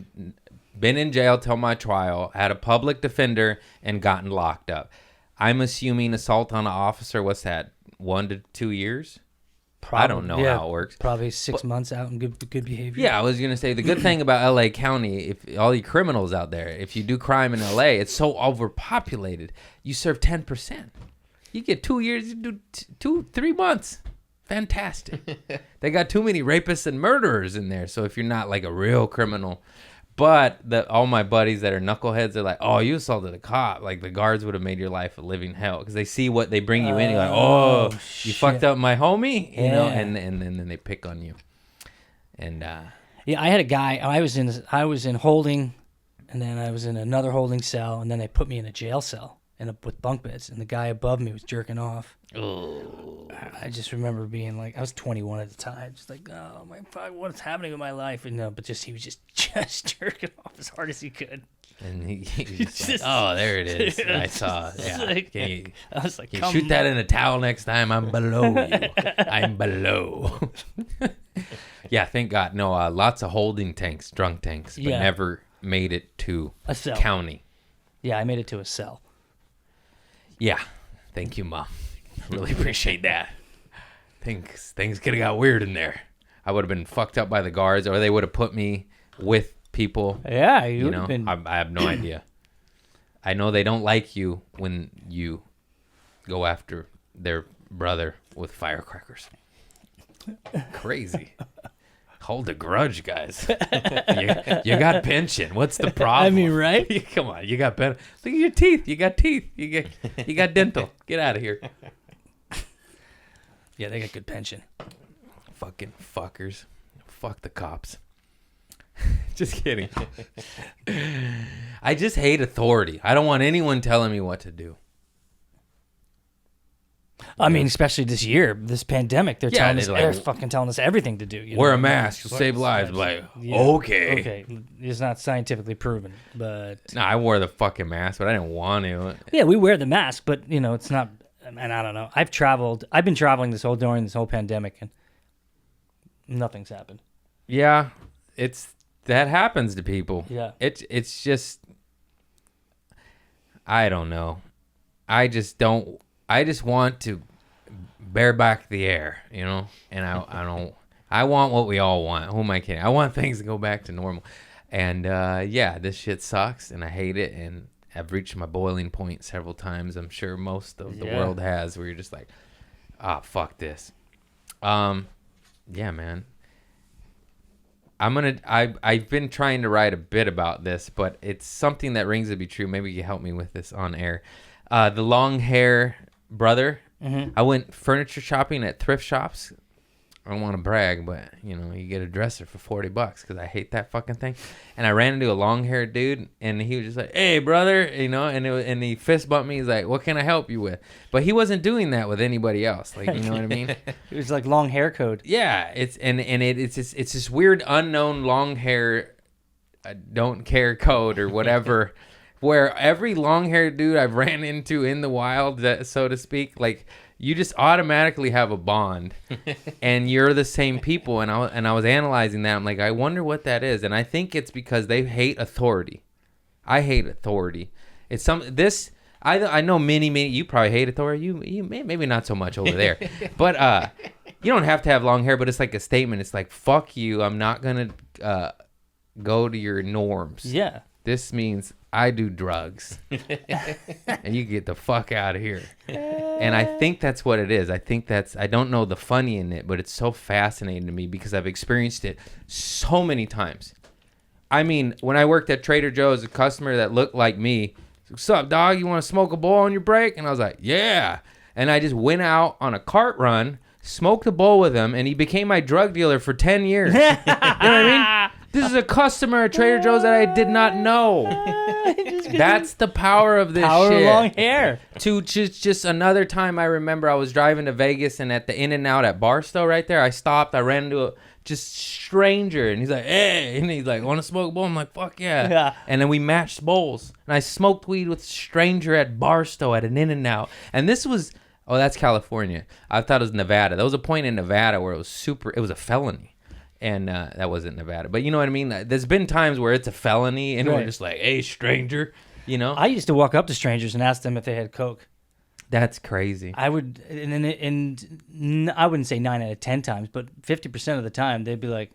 been in jail till my trial, had a public defender, and gotten locked up. I'm assuming assault on an officer. What's that? 1 to 2 years. I don't know how it works. Probably 6 months out in good behavior. Yeah, I was going to say, the good thing about L.A. County, if all you criminals out there, if you do crime in L.A., it's so overpopulated, you serve 10%. You get 2 years, you do 3 months. Fantastic. They got too many rapists and murderers in there, so if you're not like a real criminal... But all my buddies that are knuckleheads are like, oh, you assaulted a cop. Like, the guards would have made your life a living hell. Because they see what they bring you in. You're like, oh, you fucked up my homie? And then they pick on you. And yeah, I had a guy. I was in holding, and then I was in another holding cell, and then they put me in a jail cell with bunk beds. And the guy above me was jerking off. Oh. I just remember being like, I was 21 at the time, just like, oh my fuck, what's happening with my life? And but he was just jerking off as hard as he could. And he was like, oh, there it is. I saw. Yeah. I was like, can you shoot that in a towel next time? I'm below you. I'm below. Yeah, thank God. No, lots of holding tanks, drunk tanks, but never made it to a cell. County. Yeah, I made it to a cell. Yeah, thank you, Mom. Really appreciate that. Things could have got weird in there. I would have been fucked up by the guards, or they would have put me with people. Yeah, you would have been. I have no idea. I know they don't like you when you go after their brother with firecrackers. Crazy. Hold a grudge, guys. you got pension. What's the problem? I mean, right? Come on, you got pension. Look at your teeth. You got teeth. You got dental. Get out of here. Yeah, they got good pension. Fucking fuckers. Fuck the cops. Just kidding. I just hate authority. I don't want anyone telling me what to do. I mean, especially this year, this pandemic, they're fucking telling us everything to do. You Wear know? a mask, you'll save lives. Like, okay. Okay, it's not scientifically proven, but No, I wore the fucking mask, but I didn't want to. yeah, we wear the mask, but it's not. And I don't know. I've been traveling during this whole pandemic, and nothing's happened. Yeah, that happens to people. Yeah, it's just, I don't know. I just want to bear back the air, and I don't. I want what we all want. Who am I kidding? I want things to go back to normal, and yeah, this shit sucks, and I hate it, and I've reached my boiling point several times. I'm sure most of the world has, where you're just like, fuck this. Yeah, man. I've been trying to write a bit about this, but it's something that rings to be true. Maybe you can help me with this on air. The long hair brother. Mm-hmm. I went furniture shopping at thrift shops. I don't want to brag, but you get a dresser for $40 because I hate that fucking thing. And I ran into a long-haired dude, and he was just like, "Hey, brother," and he fist bumped me. He's like, "What can I help you with?" But he wasn't doing that with anybody else. Like, you know what I mean? It was like long hair code. Yeah, it's this weird unknown long hair, don't care code or whatever, where every long-haired dude I've ran into in the wild, so to speak, like, you just automatically have a bond, and you're the same people. And I was analyzing that. I'm like, I wonder what that is, and I think it's because they hate authority. I hate authority. It's I know many. You probably hate authority. You maybe not so much over there, but you don't have to have long hair. But it's like a statement. It's like, fuck you. I'm not gonna go to your norms. Yeah. This means I do drugs, and you get the fuck out of here. And I think that's what it is. I don't know the funny in it, but it's so fascinating to me because I've experienced it so many times. I mean, when I worked at Trader Joe's, a customer that looked like me, "What's up, dog? You want to smoke a bowl on your break?" And I was like, "Yeah." And I just went out on a cart run, smoked a bowl with him, and he became my drug dealer for 10 years. You know what I mean? This is a customer at Trader Joe's that I did not know. That's the power of this power shit. Power long hair. To just another time, I remember I was driving to Vegas, and at the In-N-Out at Barstow right there, I stopped. I ran into a just stranger, and he's like, "Hey," and he's like, "Want to smoke a bowl?" I'm like, "Fuck yeah." And then we matched bowls, and I smoked weed with a stranger at Barstow at an In-N-Out. And this was, that's California. I thought it was Nevada. There was a point in Nevada where it was a felony. And that wasn't Nevada. But you know what I mean? There's been times where it's a felony, and we're just like, "Hey, stranger," I used to walk up to strangers and ask them if they had Coke. That's crazy. I would, and I wouldn't say 9 out of 10 times, but 50% of the time, they'd be like,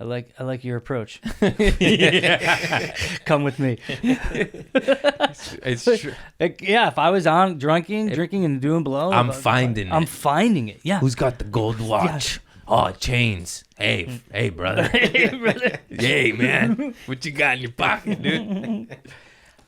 I like your approach. Come with me. It's true. Yeah, if I was on drinking and doing blow, I'm finding it. Yeah. Who's got the gold watch? Yeah. Oh, chains. Hey, brother. Hey, brother. Hey, man. What you got in your pocket, dude?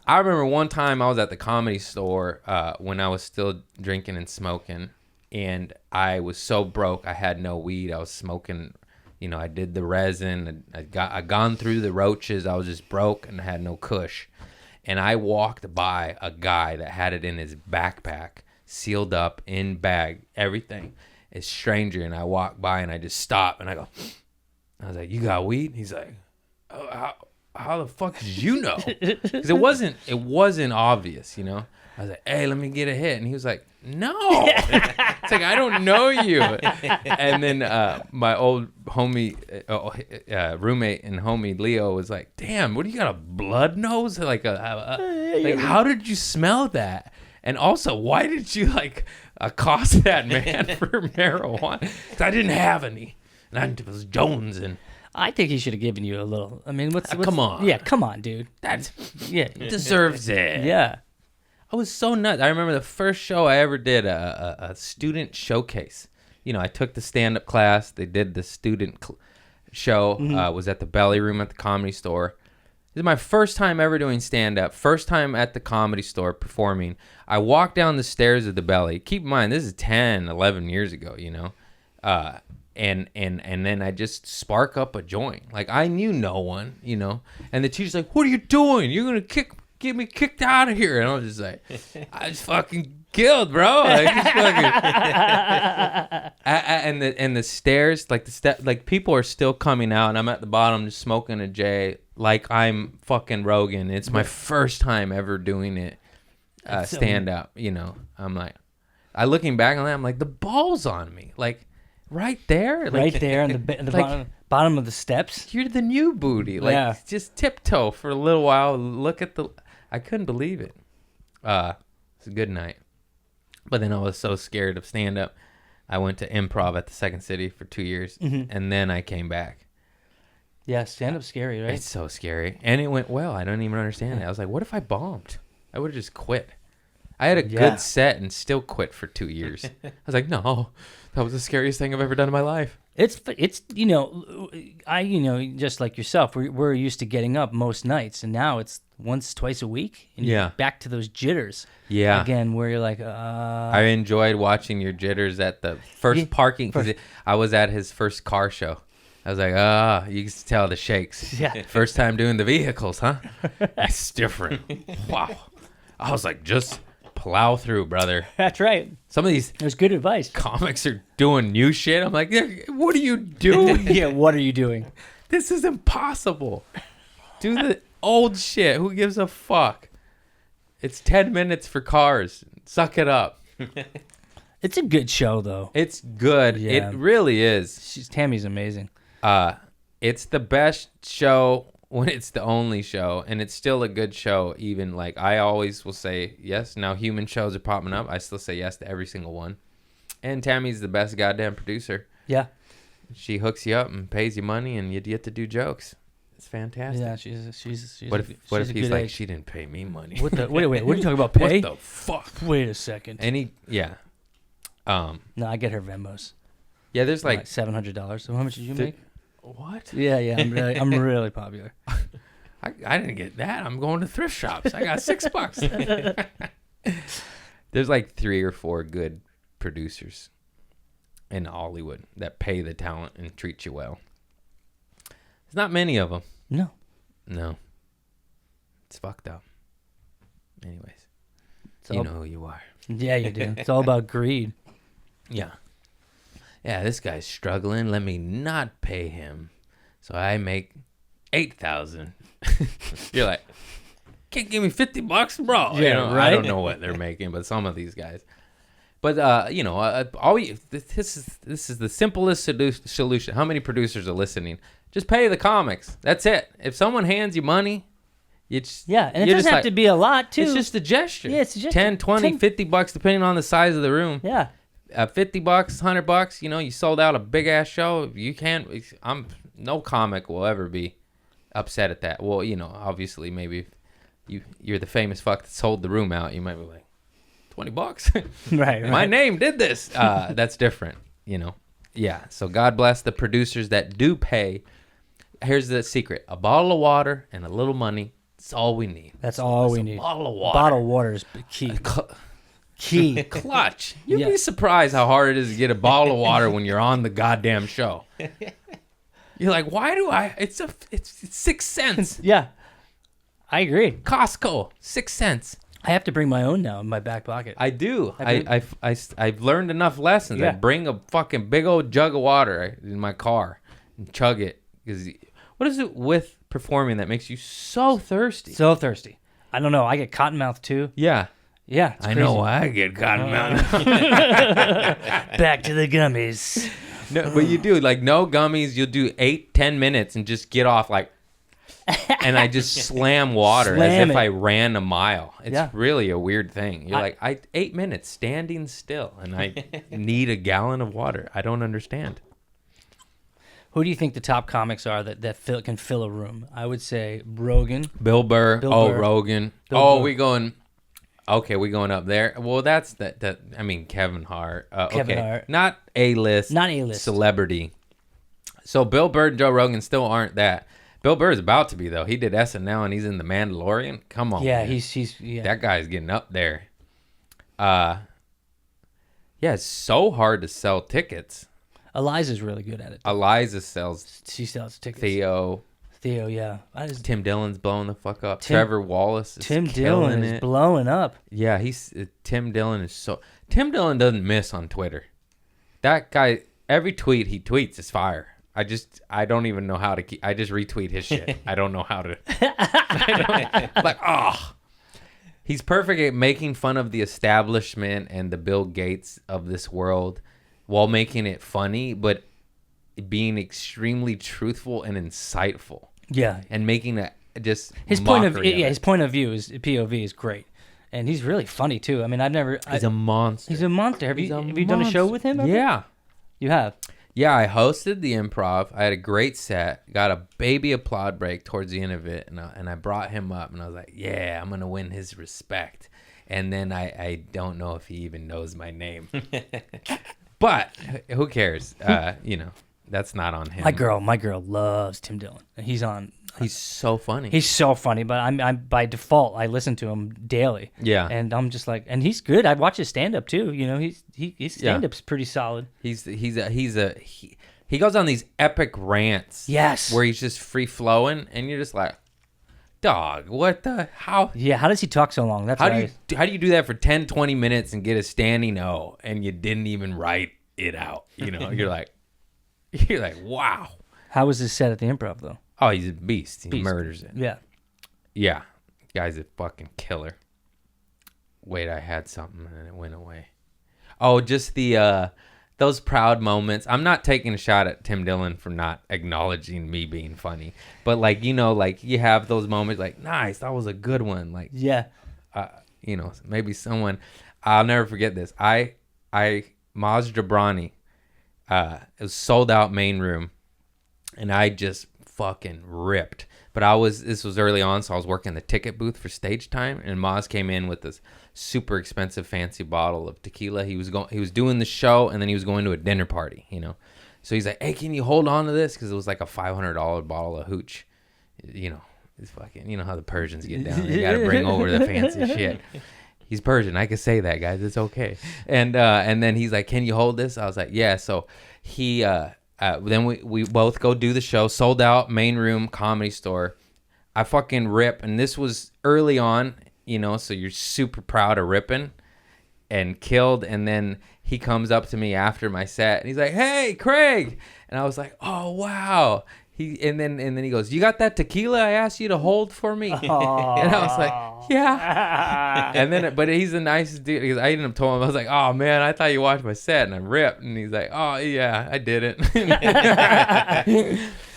I remember one time I was at the Comedy Store when I was still drinking and smoking, and I was so broke. I had no weed. I was smoking, I did the resin. I gone through the roaches. I was just broke and had no kush. And I walked by a guy that had it in his backpack, sealed up, in bag, everything. A stranger, and I walk by and I just stop and I was like, "You got weed?" He's like, "Oh, how the fuck did you know?" Because it wasn't obvious, I was like, "Hey, let me get a hit," and he was like, "No." It's like, I don't know you. And then my old homie, roommate and homie Leo was like, "Damn, what do you got, a blood nose? Like how did you smell that? And also, why did you accost that man for marijuana?" Because I didn't have any, and I was jonesing. I think he should have given you a little. I mean, what's come on? Yeah, come on, dude. He deserves it. Yeah. I was so nuts. I remember the first show I ever did, a student showcase. I took the stand-up class. They did the student show. Was at the Belly Room at the Comedy Store. This is my first time ever doing stand-up. First time at the Comedy Store performing. I walked down the stairs of the Belly. Keep in mind, this is 10, 11 years ago, you know. And then I just spark up a joint. Like, I knew no one, you know. And the teacher's like, what are you doing? You're going to get me kicked out of here. And I was just like, I just fucking killed, bro. Like, just fucking... and the stairs, like like people are still coming out, and I'm at the bottom just smoking a J, like I'm fucking Rogan. It's my first time ever doing it, stand up. You know, I'm like, looking back on that, I'm like, the ball's on me, like right there, like, right there on the like, bottom of the steps. You're the new booty, like just tiptoe for a little while. Look at I couldn't believe it. It's a good night. But then I was so scared of stand-up, I went to improv at the Second City for 2 years, and then I came back. Yeah, stand-up's scary, right? It's so scary. And it went well. I don't even understand it. I was like, what if I bombed? I would have just quit. I had a good set and still quit for 2 years. I was like, no, that was the scariest thing I've ever done in my life. It's you know, just like yourself, we're used to getting up most nights, and now it's once, twice a week. And you're back to those jitters. Yeah. Again, where you're like, I enjoyed watching your jitters at the first parking, because I was at his first car show. I was like, you can tell the shakes. Yeah. First time doing the vehicles, huh? It's different. Wow. I was like, just plow through, brother. That's right. Some of these There's good advice. Comics are doing new shit. I'm like, what are you doing? Yeah, what are you doing? This is impossible. Do the old shit. Who gives a fuck? It's 10 minutes for cars. Suck it up. It's a good show, though. It's good. Yeah. It really is. Tammy's amazing. It's the best show when it's the only show, and it's still a good show. Even like I always will say yes. Now human shows are popping up. I still say yes to every single one. And Tammy's the best goddamn producer. Yeah. She hooks you up and pays you money, and you get to do jokes. It's fantastic. Yeah, she's. What if he's like, she didn't pay me money? What the wait? What are you talking about? Pay? What the fuck? Wait a second. No, I get her Venmos. Yeah, there's like $700. So how much did you make? What? Yeah, I'm really popular. I didn't get that. I'm going to thrift shops. I got $6. There's like 3 or 4 good producers in Hollywood that pay the talent and treat you well. There's not many of them. No. It's fucked up. Anyways, you know who you are. Yeah, you do. It's all about greed. Yeah, this guy's struggling. Let me not pay him. So I make $8,000. You're like, can't give me $50, bro. Yeah, right? I don't know what they're making, but some of these guys. But this is the simplest solution. How many producers are listening? Just pay the comics. That's it. If someone hands you money, and it doesn't have to be a lot too. It's just a gesture. Yeah, it's just 10, 20, $50, depending on the size of the room. Yeah. $50, $100, you sold out a big ass show. You can't. No comic will ever be upset at that. Well, obviously, maybe if you're the famous fuck that sold the room out, you might be like, $20. Right. My name did this. That's different. Yeah. So God bless the producers that do pay. Here's the secret: a bottle of water and a little money. That's all we need. That's all we need. Bottle of water. Bottle of water is key. Key. Clutch. You'd be surprised how hard it is to get a bottle of water when you're on the goddamn show. You're like, why do I? It's 6 cents. Yeah, I agree. Costco, 6 cents. I have to bring my own now in my back pocket. I do. I've learned enough lessons. Yeah. I bring a fucking big old jug of water in my car and chug it. Because what is it with performing that makes you so thirsty? So thirsty. I don't know. I get cotton mouth too. Yeah. Yeah. I know why I get cotton mouth. Back to the gummies. No, but you do like no gummies. You'll do 8-10 minutes and just get off like. And I just slam water as if I ran a mile. It's really a weird thing. You're like, 8 minutes standing still, and I need a gallon of water. I don't understand. Who do you think the top comics are that can fill a room? I would say Rogan. Bill Burr. Rogan. Burr. We going up there. Well, that's that. I mean, Kevin Hart. Kevin Hart. Not A-list. Not A-list. Celebrity. So Bill Burr and Joe Rogan still aren't that. Bill Burr is about to be, though. He did SNL and he's in The Mandalorian. Come on. Yeah, man. he's That guy's getting up there. Yeah, it's so hard to sell tickets. Eliza's really good at it. Eliza sells She sells tickets. Theo, yeah. Tim Dillon's blowing the fuck up. Trevor Wallace is Tim killing Dillon is it. blowing up. Yeah, Tim Dillon is so... Tim Dillon doesn't miss on Twitter. That guy, every tweet he tweets is fire. I don't even know how to keep... I just retweet his shit. I don't know how to... He's perfect at making fun of the establishment and the Bill Gates of this world while making it funny, but being extremely truthful and insightful. Yeah. And making it just his point of view is POV is great. And he's really funny too. I mean, he's a monster. He's a monster. Have you done a show with him ever? Yeah. You have. Yeah, I hosted the Improv. I had a great set. Got a baby applaud break towards the end of it, and I brought him up, and I was like, "Yeah, I'm gonna win his respect." And then I don't know if he even knows my name, but who cares? That's not on him. My girl loves Tim Dillon. He's so funny. He's so funny, but I'm by default I listen to him daily. Yeah, and I'm just like, and he's good. I watch his stand up too. You know, his stand up's pretty solid. He goes on these epic rants. Yes, where he's just free flowing, and you're just like, dog, what the how? Yeah, how does he talk so long? How do you do that for 10, 20 minutes and get a standing O and you didn't even write it out? You know, you're like, wow. How was his set at the Improv though? Oh, he's a beast. He murders it. Yeah. Yeah. Guy's a fucking killer. Wait, I had something and it went away. Oh, just those proud moments. I'm not taking a shot at Tim Dillon for not acknowledging me being funny. But you have those moments like, nice, that was a good one. Like, yeah. Maybe someone, I'll never forget this. Maz Jabrani, it was sold out main room and I just fucking ripped. But this was early on, so I was working the ticket booth for stage time, and Maz came in with this super expensive fancy bottle of tequila. He was doing the show, and then he was going to a dinner party, So he's like, "Hey, can you hold on to this?" Because it was like a $500 bottle of hooch. It's fucking, how the Persians get down. You got to bring over the fancy shit. He's Persian. I can say that, guys. It's okay. And then he's like, "Can you hold this?" I was like, "Yeah." So he. Then we both go do the show, sold out, main room, Comedy Store. I fucking rip, and this was early on, so you're super proud of ripping and killed. And then he comes up to me after my set, and he's like, "Hey, Craig," and I was like, "Oh wow." And then he goes, "You got that tequila I asked you to hold for me?" Aww. And I was like, "Yeah." And then, but he's the nicest dude because I ended up telling him, I was like, "Oh man, I thought you watched my set," and I ripped, and he's like, "Oh yeah, I didn't."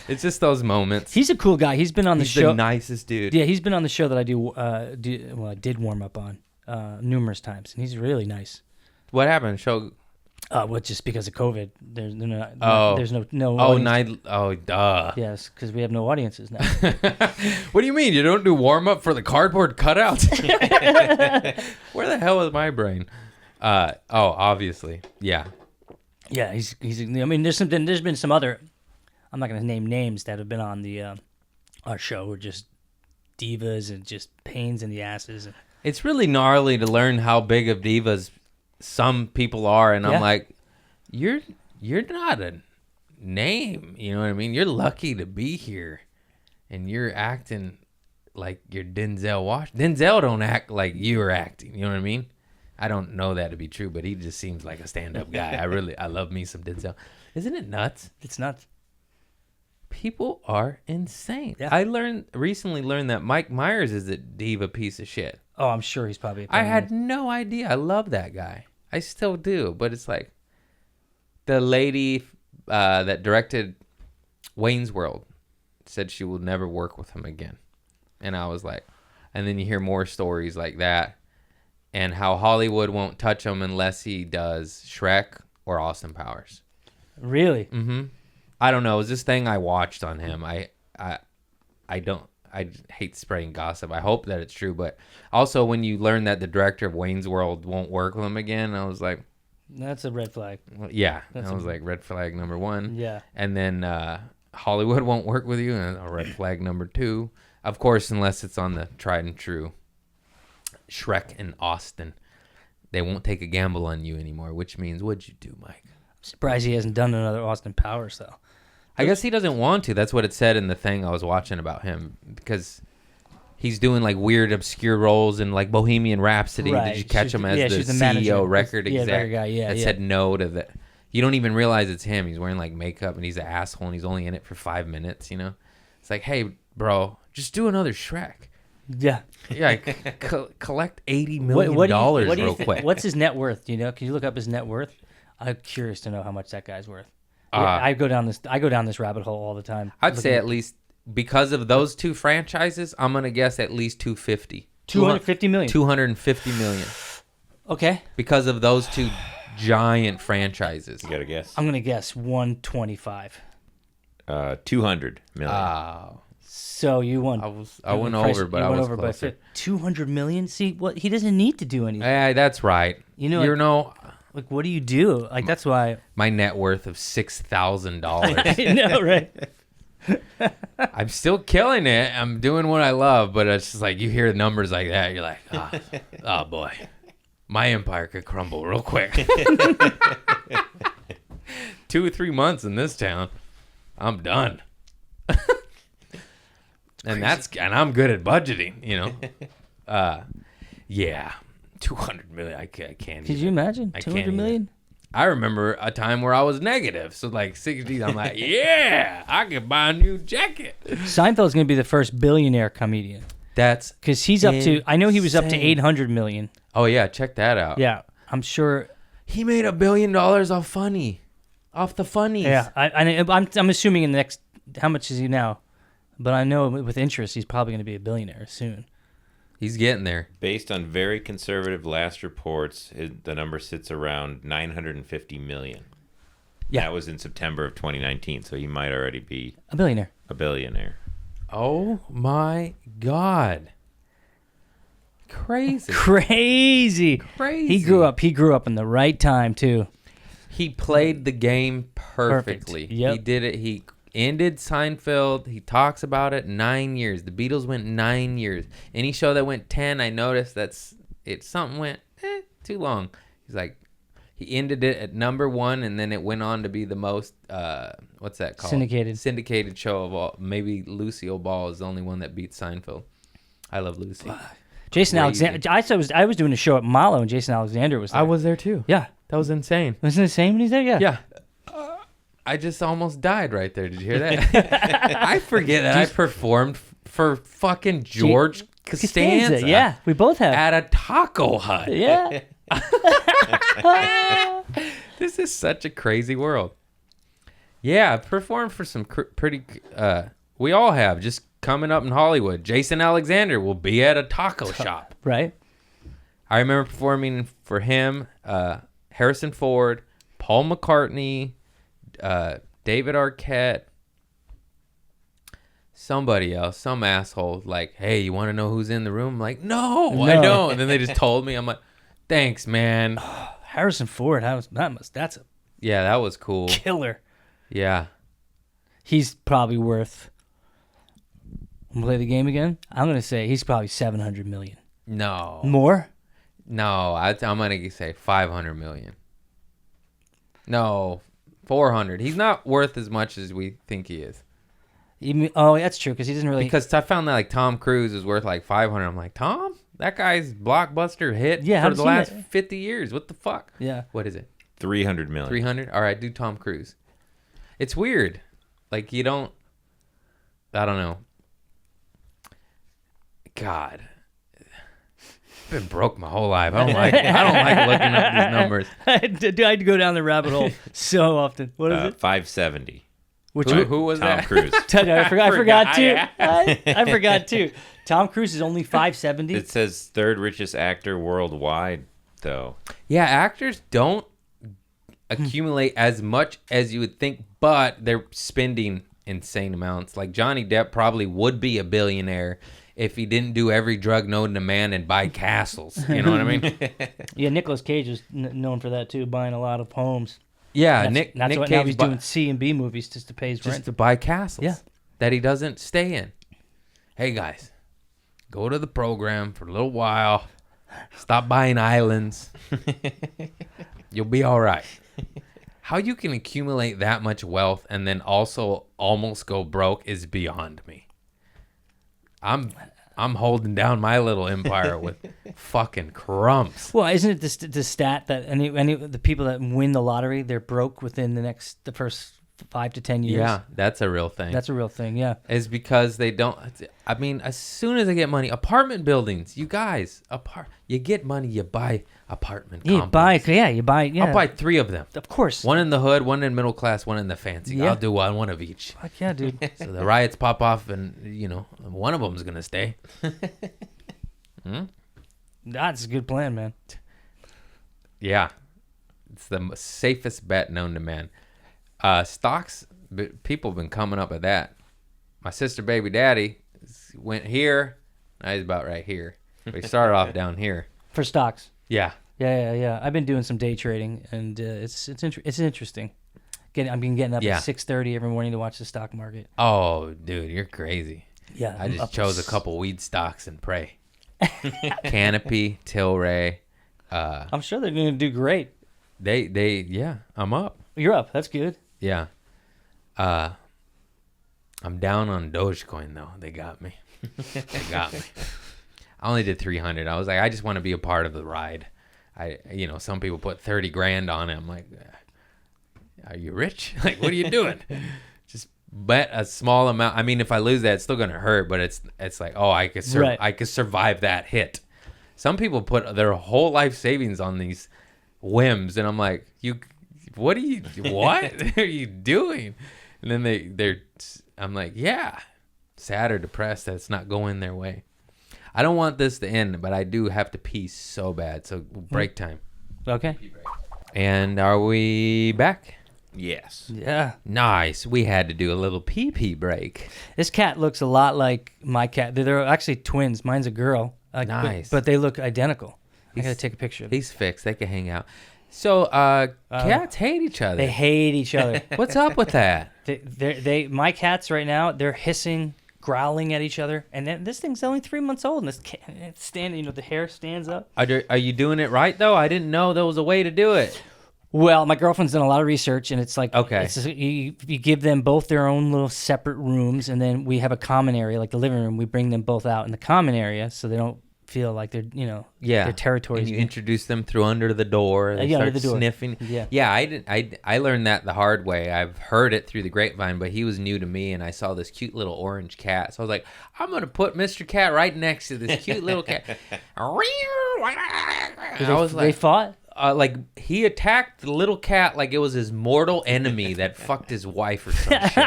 It's just those moments. He's a cool guy. He's been on the show. He's the nicest dude. Yeah, he's been on the show that I did warm up on numerous times, and he's really nice. What happened? Show. Just because of COVID, there's no audience. Duh. Yes, because we have no audiences now. What do you mean? You don't do warm up for the cardboard cutouts? Where the hell is my brain? Obviously, yeah. Yeah, he's. I mean, there's been some other. I'm not going to name names that have been on the our show. We're just divas and just pains in the asses. It's really gnarly to learn how big of divas some people are, and I'm like, you're not a name, you know what I mean? You're lucky to be here, and you're acting like you're Denzel Washington. Denzel don't act like you're acting, you know what I mean? I don't know that to be true, but he just seems like a stand-up guy. I love me some Denzel. Isn't it nuts? It's nuts. People are insane. Yeah. I recently learned that Mike Myers is a diva piece of shit. Oh, I'm sure he's probably. I had no idea. I love that guy. I still do. But it's like the lady that directed Wayne's World said she will never work with him again. And I was like, and then you hear more stories like that, and how Hollywood won't touch him unless he does Shrek or Austin Powers. Really? Mm-hmm. I don't know. It was this thing I watched on him. I hate spreading gossip. I hope that it's true. But also when you learn that the director of Wayne's World won't work with him again, I was like, That's a red flag. Well, yeah, That's I was like red flag number 1. Yeah. And then Hollywood won't work with you, and a red flag number 2. Of course, unless it's on the tried and true Shrek and Austin. They won't take a gamble on you anymore, which means, what'd you do, Mike? I'm surprised he hasn't done another Austin Powers, though. I guess he doesn't want to. That's what it said in the thing I was watching about him, because he's doing like weird, obscure roles in like Bohemian Rhapsody. Right. Did you catch him as she's the manager. CEO record Yeah, exec record guy. Yeah, that yeah. said no to the... You don't even realize it's him. He's wearing like makeup and he's an asshole and he's only in it for 5 minutes, you know? It's like, hey, bro, just do another Shrek. Yeah. Yeah, collect $80 million real quick. What's his net worth? Do you know? Can you look up his net worth? I'm curious to know how much that guy's worth. Yeah, I go down this rabbit hole all the time. I'd say at least, because of those 2 franchises, I'm gonna guess at least 250. 250 million. 250 million. Okay. Because of those 2 giant franchises. You got to guess. I'm gonna guess 125. 200 million. Oh. So you won. I went over, but I was closer. By 200 million. See, what he doesn't need to do anything. Yeah, that's right. Like, what do you do? Like, that's why my net worth of $6,000. I know, right? I'm still killing it. I'm doing what I love, but it's just like you hear numbers like that, you're like, oh boy, my empire could crumble real quick. 2 or 3 months in this town, I'm done. And I'm good at budgeting, you know. Yeah, 200 million. I can't. Could you imagine 200 million? I remember a time where I was negative, so like 60s. I'm like, yeah, I could buy a new jacket. Seinfeld's gonna be the first billionaire comedian. That's because he's up to. I know he was up to insane. 800 million. Oh yeah, check that out. Yeah, I'm sure he made $1 billion off the funnies. Yeah, I'm assuming in the next. How much is he now? But I know with interest, he's probably going to be a billionaire soon. He's getting there. Based on very conservative last reports, the number sits around 950 million. Yeah. That was in September of 2019, so he might already be a billionaire. Oh my God. Crazy. Crazy. He grew up in the right time too. He played the game perfectly. Perfect. Yep. He did it. He ended Seinfeld. He talks about it 9 years. The Beatles went 9 years. Any show that went 10, I noticed something went too long. He's like, he ended it at number 1, and then it went on to be the most what's that called? Syndicated show of all. Maybe Lucille Ball is the only one that beats Seinfeld. I love Lucy. Jason Alexander. I was doing a show at Malo, and Jason Alexander was there. I was there too. Yeah, that was insane. Wasn't it insane when he's there? Yeah. Yeah. I just almost died right there. Did you hear that? I forget that I performed for fucking George Costanza. Yeah, we both have. At a taco hut. Yeah. This is such a crazy world. Yeah, I performed for some pretty... we all have. Just coming up in Hollywood. Jason Alexander will be at a taco shop. Right. I remember performing for him, Harrison Ford, Paul McCartney... David Arquette, somebody else, some asshole, like, hey, you want to know who's in the room? I'm like, no, I don't. And then they just told me. I'm like, thanks, man. Harrison Ford, that's a yeah, that was cool. Killer. Yeah. He's probably worth. Play the game again. I'm gonna say he's probably 700 million. No. More? No, I'm gonna say 500 million. No. 400. He's not worth as much as we think he is. That's true because he doesn't really. Because I found that like Tom Cruise is worth like 500. I'm like, Tom, that guy's blockbuster hit for the last 50 years. What the fuck? Yeah. What is it? 300 million. 300. All right, do Tom Cruise. It's weird. Like you don't. I don't know. God. I've been broke my whole life. I don't like looking up these numbers. I'd go down the rabbit hole so often. What is it? 570. Who was Tom that? Cruise. I forgot too. I forgot too. Tom Cruise is only 570. It says third richest actor worldwide, though. Yeah, actors don't accumulate as much as you would think, but they're spending insane amounts. Like Johnny Depp probably would be a billionaire if he didn't do every drug known to man and buy castles. You know what I mean? Yeah, Nicolas Cage is known for that too, buying a lot of homes. Yeah, That's Nick what Cage now he's doing C and B movies just to pay his just rent. to buy castles. Yeah. That he doesn't stay in. Hey guys, go to the program for a little while. Stop buying islands. You'll be all right. How you can accumulate that much wealth and then also almost go broke is beyond me. I'm holding down my little empire with fucking crumbs. Well, isn't it the stat that any the people that win the lottery, they're broke within the first 5 to 10 years? Yeah, that's a real thing. That's a real thing, yeah. Is because they don't. I mean, as soon as they get money, apartment buildings. You guys, you get money, you buy apartment. You buy, yeah. I'll buy 3 of them. Of course. One in the hood, one in middle class, one in the fancy. Yeah. I'll do one of each. Fuck yeah, dude. So the riots pop off, and one of them's gonna stay. That's a good plan, man. Yeah, it's the safest bet known to man. Stocks, people have been coming up with that. My sister, baby daddy, went here. Now he's about right here. But he started off down here. For stocks. Yeah. Yeah. I've been doing some day trading, and it's interesting. I've been getting up at 6:30 every morning to watch the stock market. Oh, dude, you're crazy. Yeah. I just chose a couple weed stocks and pray. Canopy, Tilray. I'm sure they're going to do great. Yeah, I'm up. You're up. That's good. Yeah. I'm down on Dogecoin though. They got me. I only did 300. I was like, I just want to be a part of the ride. Some people put 30 grand on it. I'm like, are you rich? Like, what are you doing? Just bet a small amount. I mean, if I lose that, it's still gonna hurt, but it's like, oh, I could I could survive that hit. Some people put their whole life savings on these whims, and I'm like, what are you doing? And then I'm like, yeah, sad or depressed that it's not going their way. I don't want this to end, but I do have to pee so bad. So break time. Okay. And are we back? Yes. Yeah. Nice. We had to do a little pee break. This cat looks a lot like my cat. They're actually twins. Mine's a girl. Nice. But they look identical. I got to take a picture of them. He's fixed. They can hang out. So cats hate each other. They hate each other. What's up with that? My cats right now, they're hissing, growling at each other, and then this thing's only 3 months old, and it's standing. The hair stands up. Are you doing it right though? I didn't know there was a way to do it. Well, my girlfriend's done a lot of research, and it's like, okay, you give them both their own little separate rooms, and then we have a common area, like the living room. We bring them both out in the common area, so they don't feel like they're, their territory. And you introduce them through under the door. They start under the door. Sniffing. Yeah. I learned that the hard way. I've heard it through the grapevine, but he was new to me, and I saw this cute little orange cat. So I was like, I'm gonna put Mr. Cat right next to this cute little cat. They fought. Like he attacked the little cat like it was his mortal enemy that fucked his wife or some shit.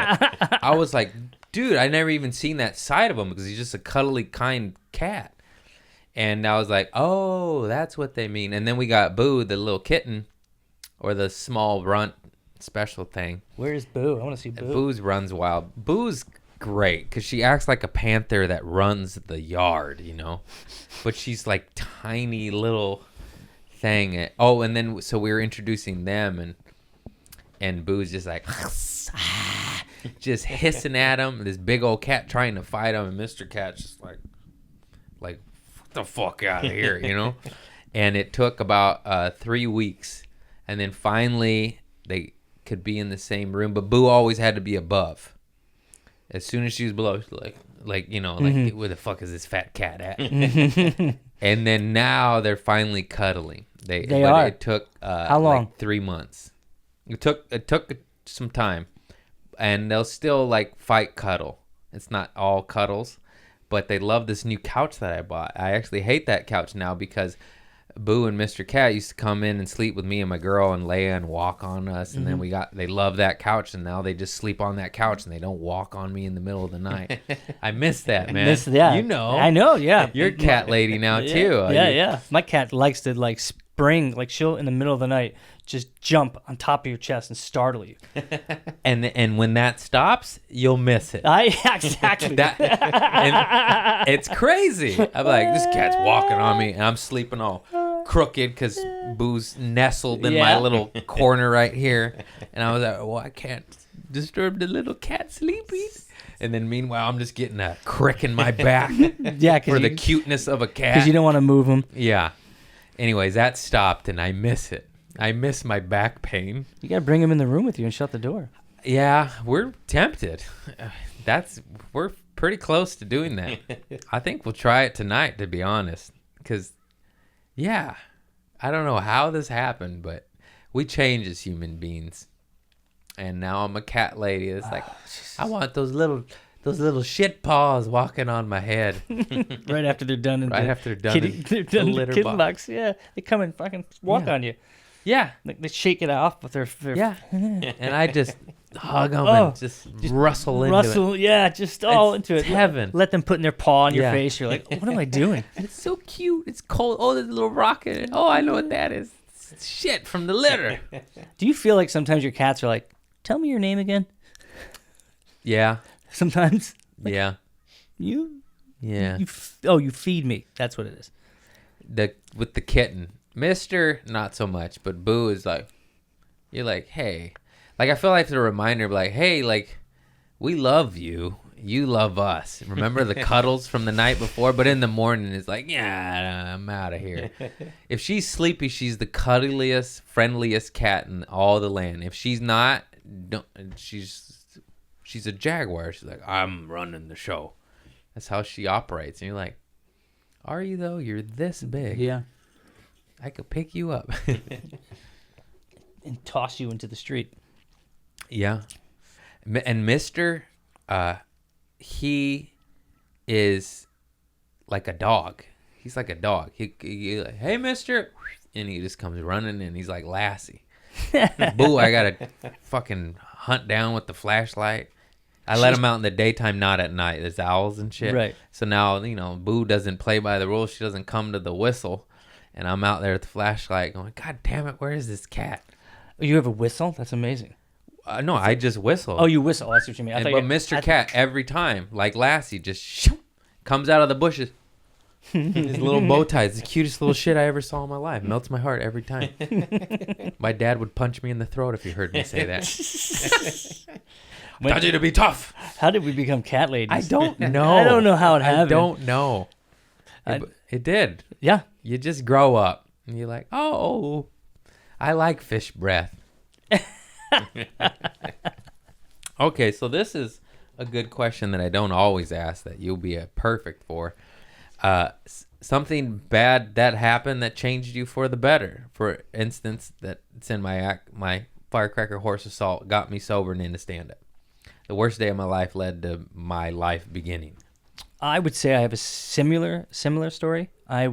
I was like, dude, I never even seen that side of him because he's just a cuddly, kind cat. And I was like, oh, that's what they mean. And then we got Boo, the little kitten, or the small runt special thing. Where's Boo? I want to see Boo. Boo's runs wild. Boo's great because she acts like a panther that runs the yard, But she's like tiny little thing. Oh, and then so we were introducing them, and Boo's just like just hissing at him. This big old cat trying to fight him, and Mr. Cat's just like the fuck out of here, And it took about 3 weeks, and then finally they could be in the same room, but Boo always had to be above. As soon as she was below, she's like where the fuck is this fat cat at? And then now they're finally cuddling. They are. It took how long? Like 3 months. It took some time, and they'll still like fight cuddle. It's not all cuddles. But they love this new couch that I bought. I actually hate that couch now because Boo and Mr. Cat used to come in and sleep with me and my girl and Leia and walk on us. And then they love that couch, and now they just sleep on that couch and they don't walk on me in the middle of the night. I miss that, man. Yeah. You know. I know, yeah. You're a cat lady now too. Yeah. My cat likes to bring, like she'll in the middle of the night just jump on top of your chest and startle you. And when that stops, you'll miss it. Exactly. And it's crazy. I'm like, this cat's walking on me, and I'm sleeping all crooked because Boo's nestled in my little corner right here. And I was like, well, I can't disturb the little cat sleeping. And then meanwhile, I'm just getting a crick in my back for the cuteness of a cat. Because you don't want to move him. Yeah. Anyways, that stopped, and I miss it. I miss my back pain. You got to bring him in the room with you and shut the door. Yeah, we're tempted. We're pretty close to doing that. I think we'll try it tonight, to be honest. Because, yeah, I don't know how this happened, but we change as human beings. And now I'm a cat lady. It's like, I want those little shit paws walking on my head. Right after they're done in they're done in the litter kid box. box. Yeah, they come and fucking walk on you. Yeah. Like they shake it off with their yeah. And I just hug them and just rustle into it. Yeah, just all into it. Heaven. Let them put their paw on your face. You're like, what am I doing? It's so cute. It's cold. Oh, there's a little rock in it. Oh, I know what that is. It's shit from the litter. Do you feel like sometimes your cats are like, tell me your name again? Yeah. Sometimes. Like, yeah. You feed me. That's what it is. With the kitten. Mister, not so much, but Boo is like, you're like, hey. Like, I feel like it's a reminder, like, hey, like, we love you. You love us. Remember the cuddles from the night before? But in the morning, it's like, yeah, I'm out of here. If she's sleepy, she's the cuddliest, friendliest cat in all the land. If she's not, she's a jaguar. She's like, I'm running the show. That's how she operates. And you're like, are you though? You're this big. Yeah. I could pick you up. And toss you into the street. Yeah. And Mr., he is like a dog. He's like a dog. He like, hey, mister. And he just comes running, and he's like Lassie. Boo, I got to fucking hunt down with the flashlight. I let him out in the daytime, not at night. There's owls and shit. Right. So now, Boo doesn't play by the rules. She doesn't come to the whistle. And I'm out there with the flashlight going, God damn it, where is this cat? You have a whistle? That's amazing. No, I just whistle. Oh, you whistle. That's what you mean. But Mr. Cat, every time, like Lassie, just comes out of the bushes. His little bow tie. It's the cutest little shit I ever saw in my life. Melts my heart every time. My dad would punch me in the throat if he heard me say that. I taught you to be tough. How did we become cat ladies? I don't know. I don't know how it happened. I don't know. It did. Yeah. You just grow up. And you're like, oh, I like fish breath. Okay, so this is a good question that I don't always ask that you'll be perfect for. Something bad that happened that changed you for the better. For instance, that's in my firecracker horse assault got me sober and into stand-up. The worst day of my life led to my life beginning. I would say I have a similar story. I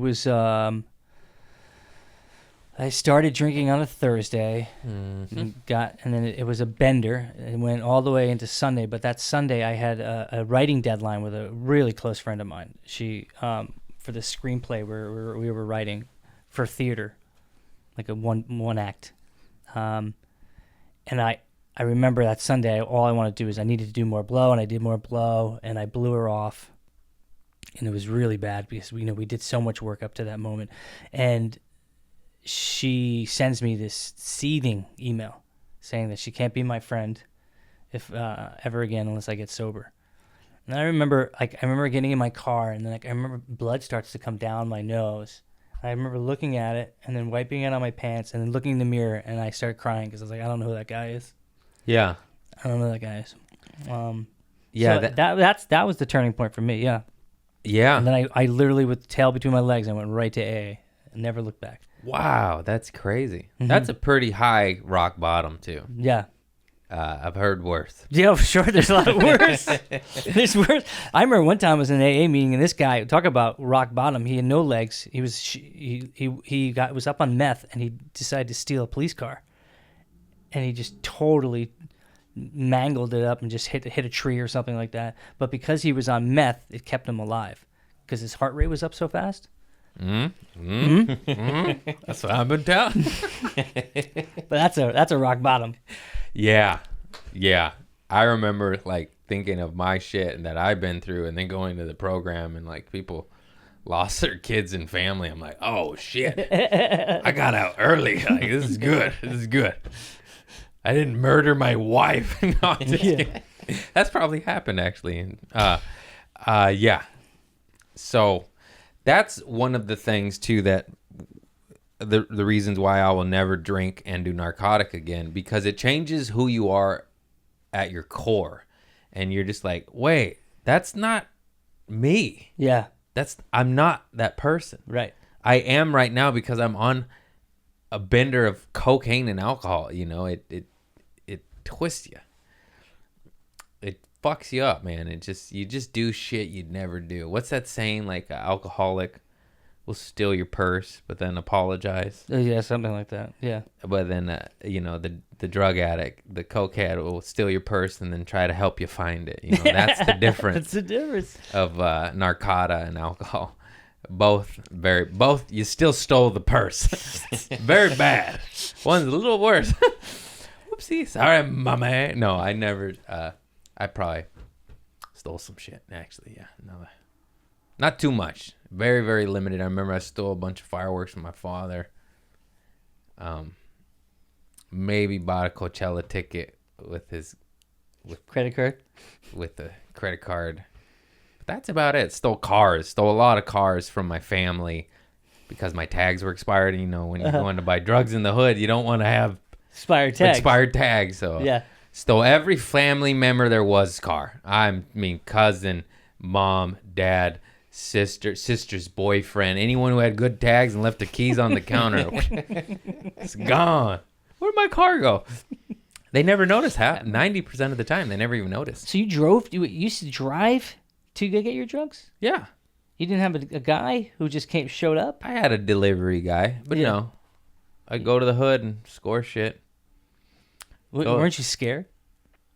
started drinking on a Thursday, and then it was a bender. It went all the way into Sunday, but that Sunday I had a writing deadline with a really close friend of mine. She, for the screenplay we were writing for theater, like a one act. And I remember that Sunday, all I wanted to do is I needed to do more blow, and I did more blow, and I blew her off. And it was really bad because we did so much work up to that moment. And she sends me this seething email saying that she can't be my friend if ever again unless I get sober. And I remember getting in my car, and then I remember blood starts to come down my nose. I remember looking at it and then wiping it on my pants and then looking in the mirror, and I started crying because I was like, I don't know who that guy is. Yeah. I don't know who that guy is. Yeah. So that was the turning point for me. Yeah. Yeah. And then I literally, with the tail between my legs, I went right to AA and never looked back. Wow, that's crazy. Mm-hmm. That's a pretty high rock bottom too. Yeah. I've heard worse. Yeah, sure. There's a lot of worse. There's worse. I remember one time I was in an AA meeting, and this guy, talk about rock bottom. He had no legs. He was up on meth, and he decided to steal a police car, and he just totally mangled it up and just hit a tree or something like that. But because he was on meth, it kept him alive because his heart rate was up so fast. That's what I've been telling. But that's a rock bottom. Yeah. I remember like thinking of my shit and that I've been through, and then going to the program and like people lost their kids and family. I'm like, oh shit, I got out early. Like, this is good. I didn't murder my wife. No, I'm just kidding. That's probably happened actually. Yeah. So that's one of the things too, that the reasons why I will never drink and do narcotic again, because it changes who you are at your core. And you're just like, wait, that's not me. Yeah. I'm not that person. Right. I am right now because I'm on a bender of cocaine and alcohol. You know, it twists you. It fucks you up, man. You just do shit you'd never do. What's that saying? Like, an alcoholic will steal your purse, but then apologize. Yeah, something like that. Yeah. But then, the drug addict, the cokehead, will steal your purse and then try to help you find it. You know, that's the difference. That's the difference Of narcotica and alcohol. Both, you still stole the purse. Very bad. One's a little worse. Whoopsie. Sorry, my man. No, I never, I probably stole some shit, actually. Yeah. No, not too much. Very, very limited. I remember I stole a bunch of fireworks from my father. Maybe bought a Coachella ticket with credit card. With the credit card. But that's about it. Stole a lot of cars from my family because my tags were expired. You know, when you're going to buy drugs in the hood, you don't want to have expired tags. So yeah. Stole every family member there was car. I mean, cousin, mom, dad, sister's boyfriend, anyone who had good tags and left the keys on the counter. It's gone. Where'd my car go? They never noticed. 90% of the time, they never even noticed. So you used to drive to go get your drugs? Yeah. You didn't have a guy who just showed up? I had a delivery guy, but no. I'd go to the hood and score shit. Weren't you scared?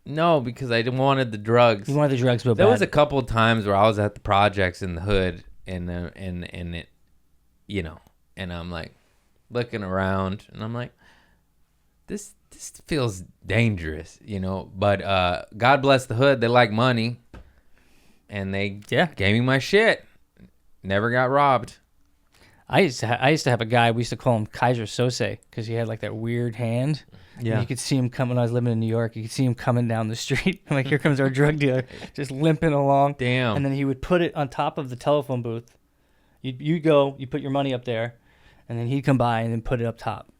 No, because I wanted the drugs. You wanted the drugs, but there was a couple of times where I was at the projects in the hood, and it, you know, and I'm like looking around, and I'm like, this feels dangerous, you know. But God bless the hood; they like money, and they gave me my shit. Never got robbed. I used to have a guy. We used to call him Kaiser Sose because he had like that weird hand. Yeah, and you could see him coming. When I was living in New York, you could see him coming down the street. I'm like, here comes our drug dealer, just limping along. Damn. And then he would put it on top of the telephone booth. You go, you put your money up there, and then he'd come by and then put it up top,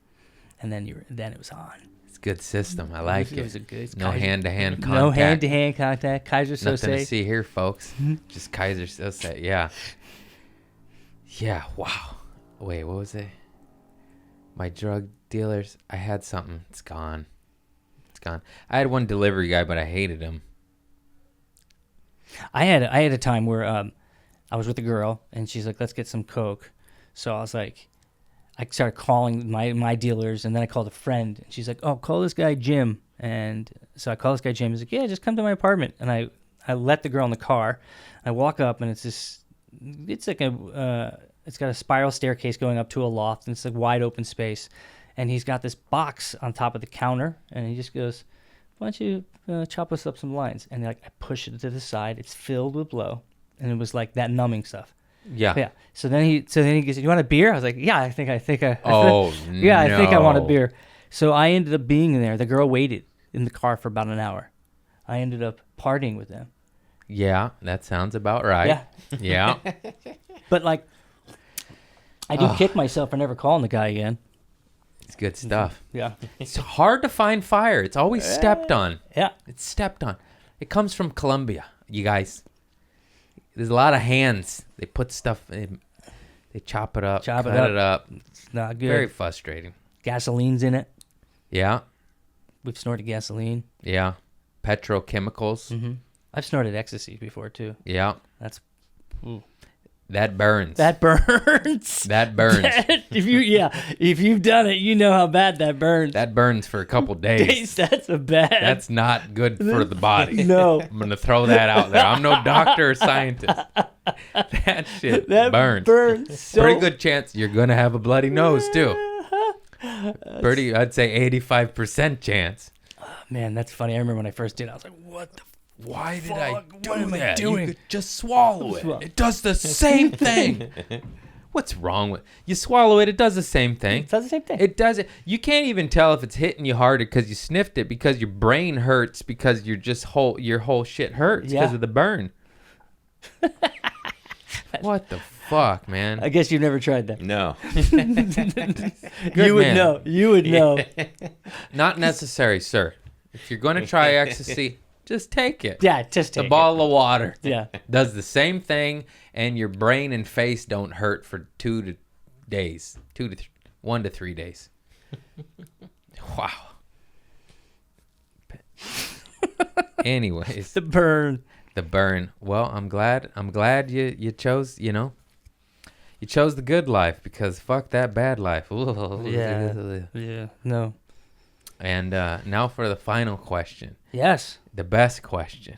and then it was on. It's a good system. I like it. It was a good. No hand-to-hand contact. No hand-to-hand contact. Kaiser Sose. Nothing to see here, folks. Just Kaiser Sose. Yeah. Yeah. Wow. Wait, what was it? My drug dealers. I had something. It's gone. I had one delivery guy, but I hated him. I had a time where I was with a girl, and she's like, "Let's get some coke." So I was like, I started calling my dealers, and then I called a friend, and she's like, "Oh, call this guy Jim." And so I call this guy Jim. He's like, "Yeah, just come to my apartment." And I let the girl in the car. I walk up, and it's like it's got a spiral staircase going up to a loft, and it's like wide open space. And he's got this box on top of the counter, and he just goes, "Why don't you chop us up some lines?" And like I push it to the side. It's filled with blow, and it was like that numbing stuff. Yeah. So then he goes, "You want a beer?" I was like, "Yeah, I think Oh, yeah, no. I think I want a beer." So I ended up being there. The girl waited in the car for about an hour. I ended up partying with them. Yeah, that sounds about right. Yeah. Yeah. But like, I do kick myself for never calling the guy again. It's good stuff. Yeah. It's hard to find fire. It's always stepped on. Yeah. It's stepped on. It comes from Colombia, you guys. There's a lot of hands. They put stuff in. They chop it up. Cut it up. It's not good. Very frustrating. Gasoline's in it. Yeah. We've snorted gasoline. Yeah. Petrochemicals. Mm-hmm. I've snorted ecstasy before too. Yeah. That's. Ooh. That burns. That burns. That burns. If you've done it, you know how bad that burns. That burns for a couple days. That's a bad. That's not good for the body. No. I'm going to throw that out there. I'm no doctor or scientist. That shit that burns. So Pretty good chance you're going to have a bloody nose, too. I'd say 85% chance. Man, that's funny. I remember when I first did it, I was like, what the Why did I do What am I that? doing? You could just swallow it. It does the same thing. What's wrong with you? Swallow it. It does the same thing. It does the same thing. It does it. You can't even tell if it's hitting you harder because you sniffed it, because your brain hurts, because your whole shit hurts because of the burn. What the fuck, man? I guess you've never tried that. No. You would know. You would know. Not necessary, sir. If you're going to try ecstasy, just take it. Yeah, just take a bottle of water. Yeah. Does the same thing, and your brain and face don't hurt for 2 days. 1 to 3 days. Wow. Anyways, The burn. the burn. Well, I'm glad you chose, you chose the good life, because fuck that bad life. Yeah. No. And now for the final question. Yes. The best question.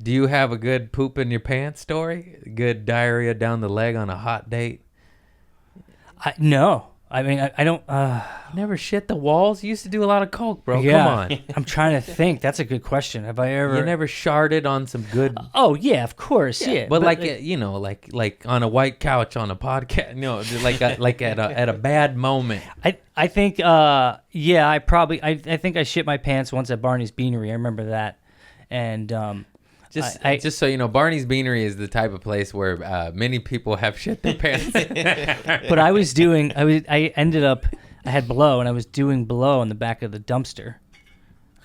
Do you have a good poop in your pants story? Good diarrhea down the leg on a hot date? No. I mean, I don't. Never shit the walls? You used to do a lot of coke, bro. Yeah. Come on. I'm trying to think. That's a good question. Have I ever? You never sharded on some good... Oh yeah, of course, yeah. But like on a white couch on a podcast, like at a bad moment. I think I think I shit my pants once at Barney's Beanery. I remember that, and Just so you know, Barney's Beanery is the type of place where many people have shit their pants. But I had blow, and I was doing blow on the back of the dumpster.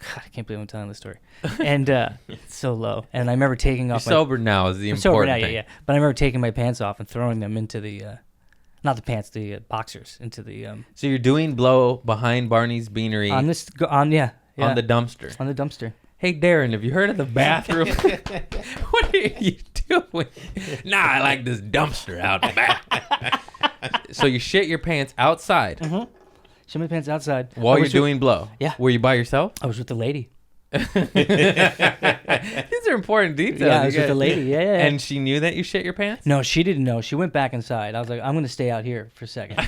God, I can't believe I'm telling this story. And it's so low. And I remember taking off. You're sober now is the important thing. Yeah. But I remember taking my pants off and throwing them into the, not the pants, the boxers into the. So you're doing blow behind Barney's Beanery on the dumpster. On the dumpster. Hey, Darren, have you heard of the bathroom? What are you doing? Nah, I like this dumpster out back. So you shit your pants outside. Mm-hmm. Shit my pants outside. While you're doing blow? Yeah. Were you by yourself? I was with the lady. These are important details. Yeah, I was with the lady. Yeah. And she knew that you shit your pants? No, she didn't know. She went back inside. I was like, I'm going to stay out here for a second. I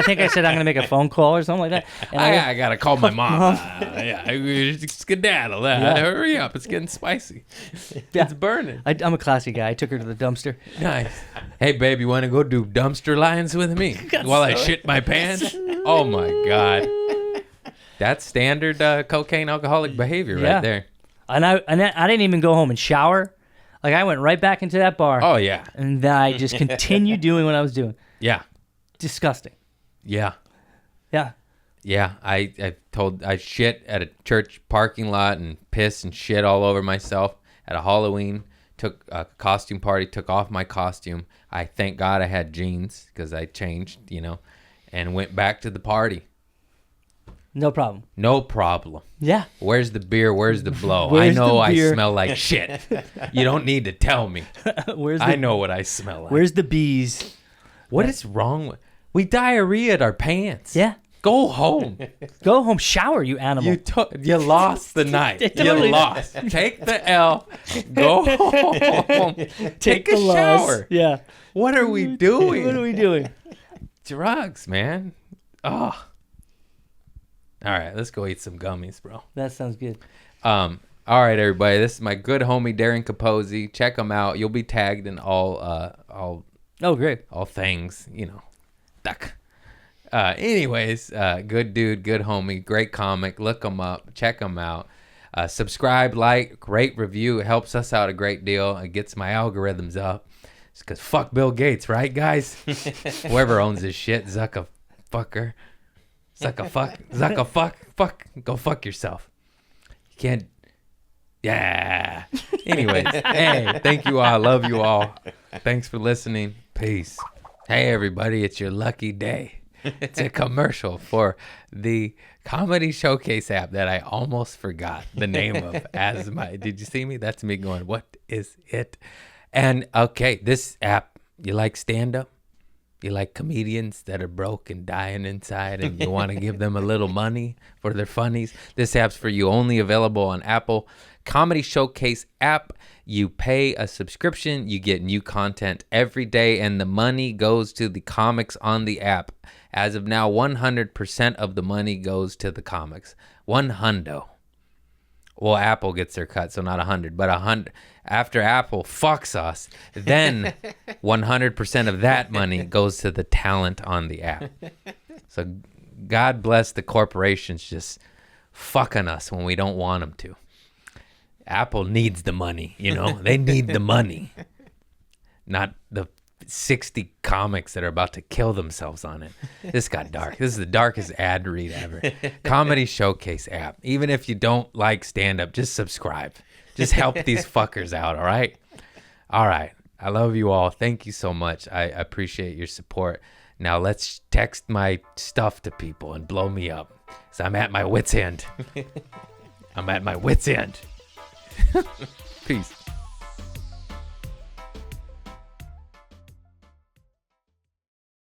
think I said I'm going to make a phone call or something like that. And I got to call my mom. Skedaddle. Hurry up. It's getting spicy. Yeah. It's burning. I'm a classy guy. I took her to the dumpster. Nice. Hey, babe, you want to go do dumpster lines with me while I shit my pants? Oh, my God. That's standard cocaine alcoholic behavior right there. And I didn't even go home and shower. Like, I went right back into that bar. Oh, yeah. And then I just continued doing what I was doing. Yeah. Disgusting. Yeah. Yeah. Yeah. I shit at a church parking lot and piss and shit all over myself at a Halloween. Took a costume party, took off my costume. I thank God I had jeans because I changed, and went back to the party. No problem. No problem. Yeah. Where's the beer? Where's the blow? Where's I know the I beer? smell like shit. You don't need to tell me. I know what I smell like. Where's the bees? What is wrong with... We diarrheaed our pants. Yeah. Go home. Go home. Shower, you animal. You lost the night. Totally You lost. Take the L. Go home. Take a shower. Yeah. What are we doing? What are we doing? Drugs, man. Oh. All right, let's go eat some gummies, bro. That sounds good. All right, everybody. This is my good homie Darren Capozzi. Check him out. You'll be tagged in all Oh, great. all things, Duck. Anyways, good dude, good homie, great comic. Look him up. Check him out. Subscribe, like, rate, review. It helps us out a great deal. It gets my algorithms up. It's because fuck Bill Gates, right, guys? Whoever owns this shit, Zuckerfucker. Fuck. Go fuck yourself. You can't. Yeah. Anyways, hey, thank you all. I love you all. Thanks for listening. Peace. Hey, everybody, it's your lucky day. It's a commercial for the Comedy Showcase app that I almost forgot the name of as my... Did you see me? That's me going, what is it? And, okay, this app You like stand-up? You like comedians that are broke and dying inside and you want to give them a little money for their funnies? This app's for you. Only available on Apple Comedy Showcase app. You pay a subscription. You get new content every day, and the money goes to the comics on the app. As of now, 100% of the money goes to the comics. 100. Well, Apple gets their cut, so not 100, but 100. After Apple fucks us, then 100% of that money goes to the talent on the app. So God bless the corporations just fucking us when we don't want them to. Apple needs the money, you know? They need the money, not the 60 comics that are about to kill themselves on it. This got dark. This is the darkest ad read ever. Comedy Showcase app. Even if you don't like stand-up, just subscribe. Just help these fuckers out, all right? All right. I love you all. Thank you so much. I appreciate your support. Now let's text my stuff to people and blow me up. So I'm at my wit's end. I'm at my wit's end. Peace.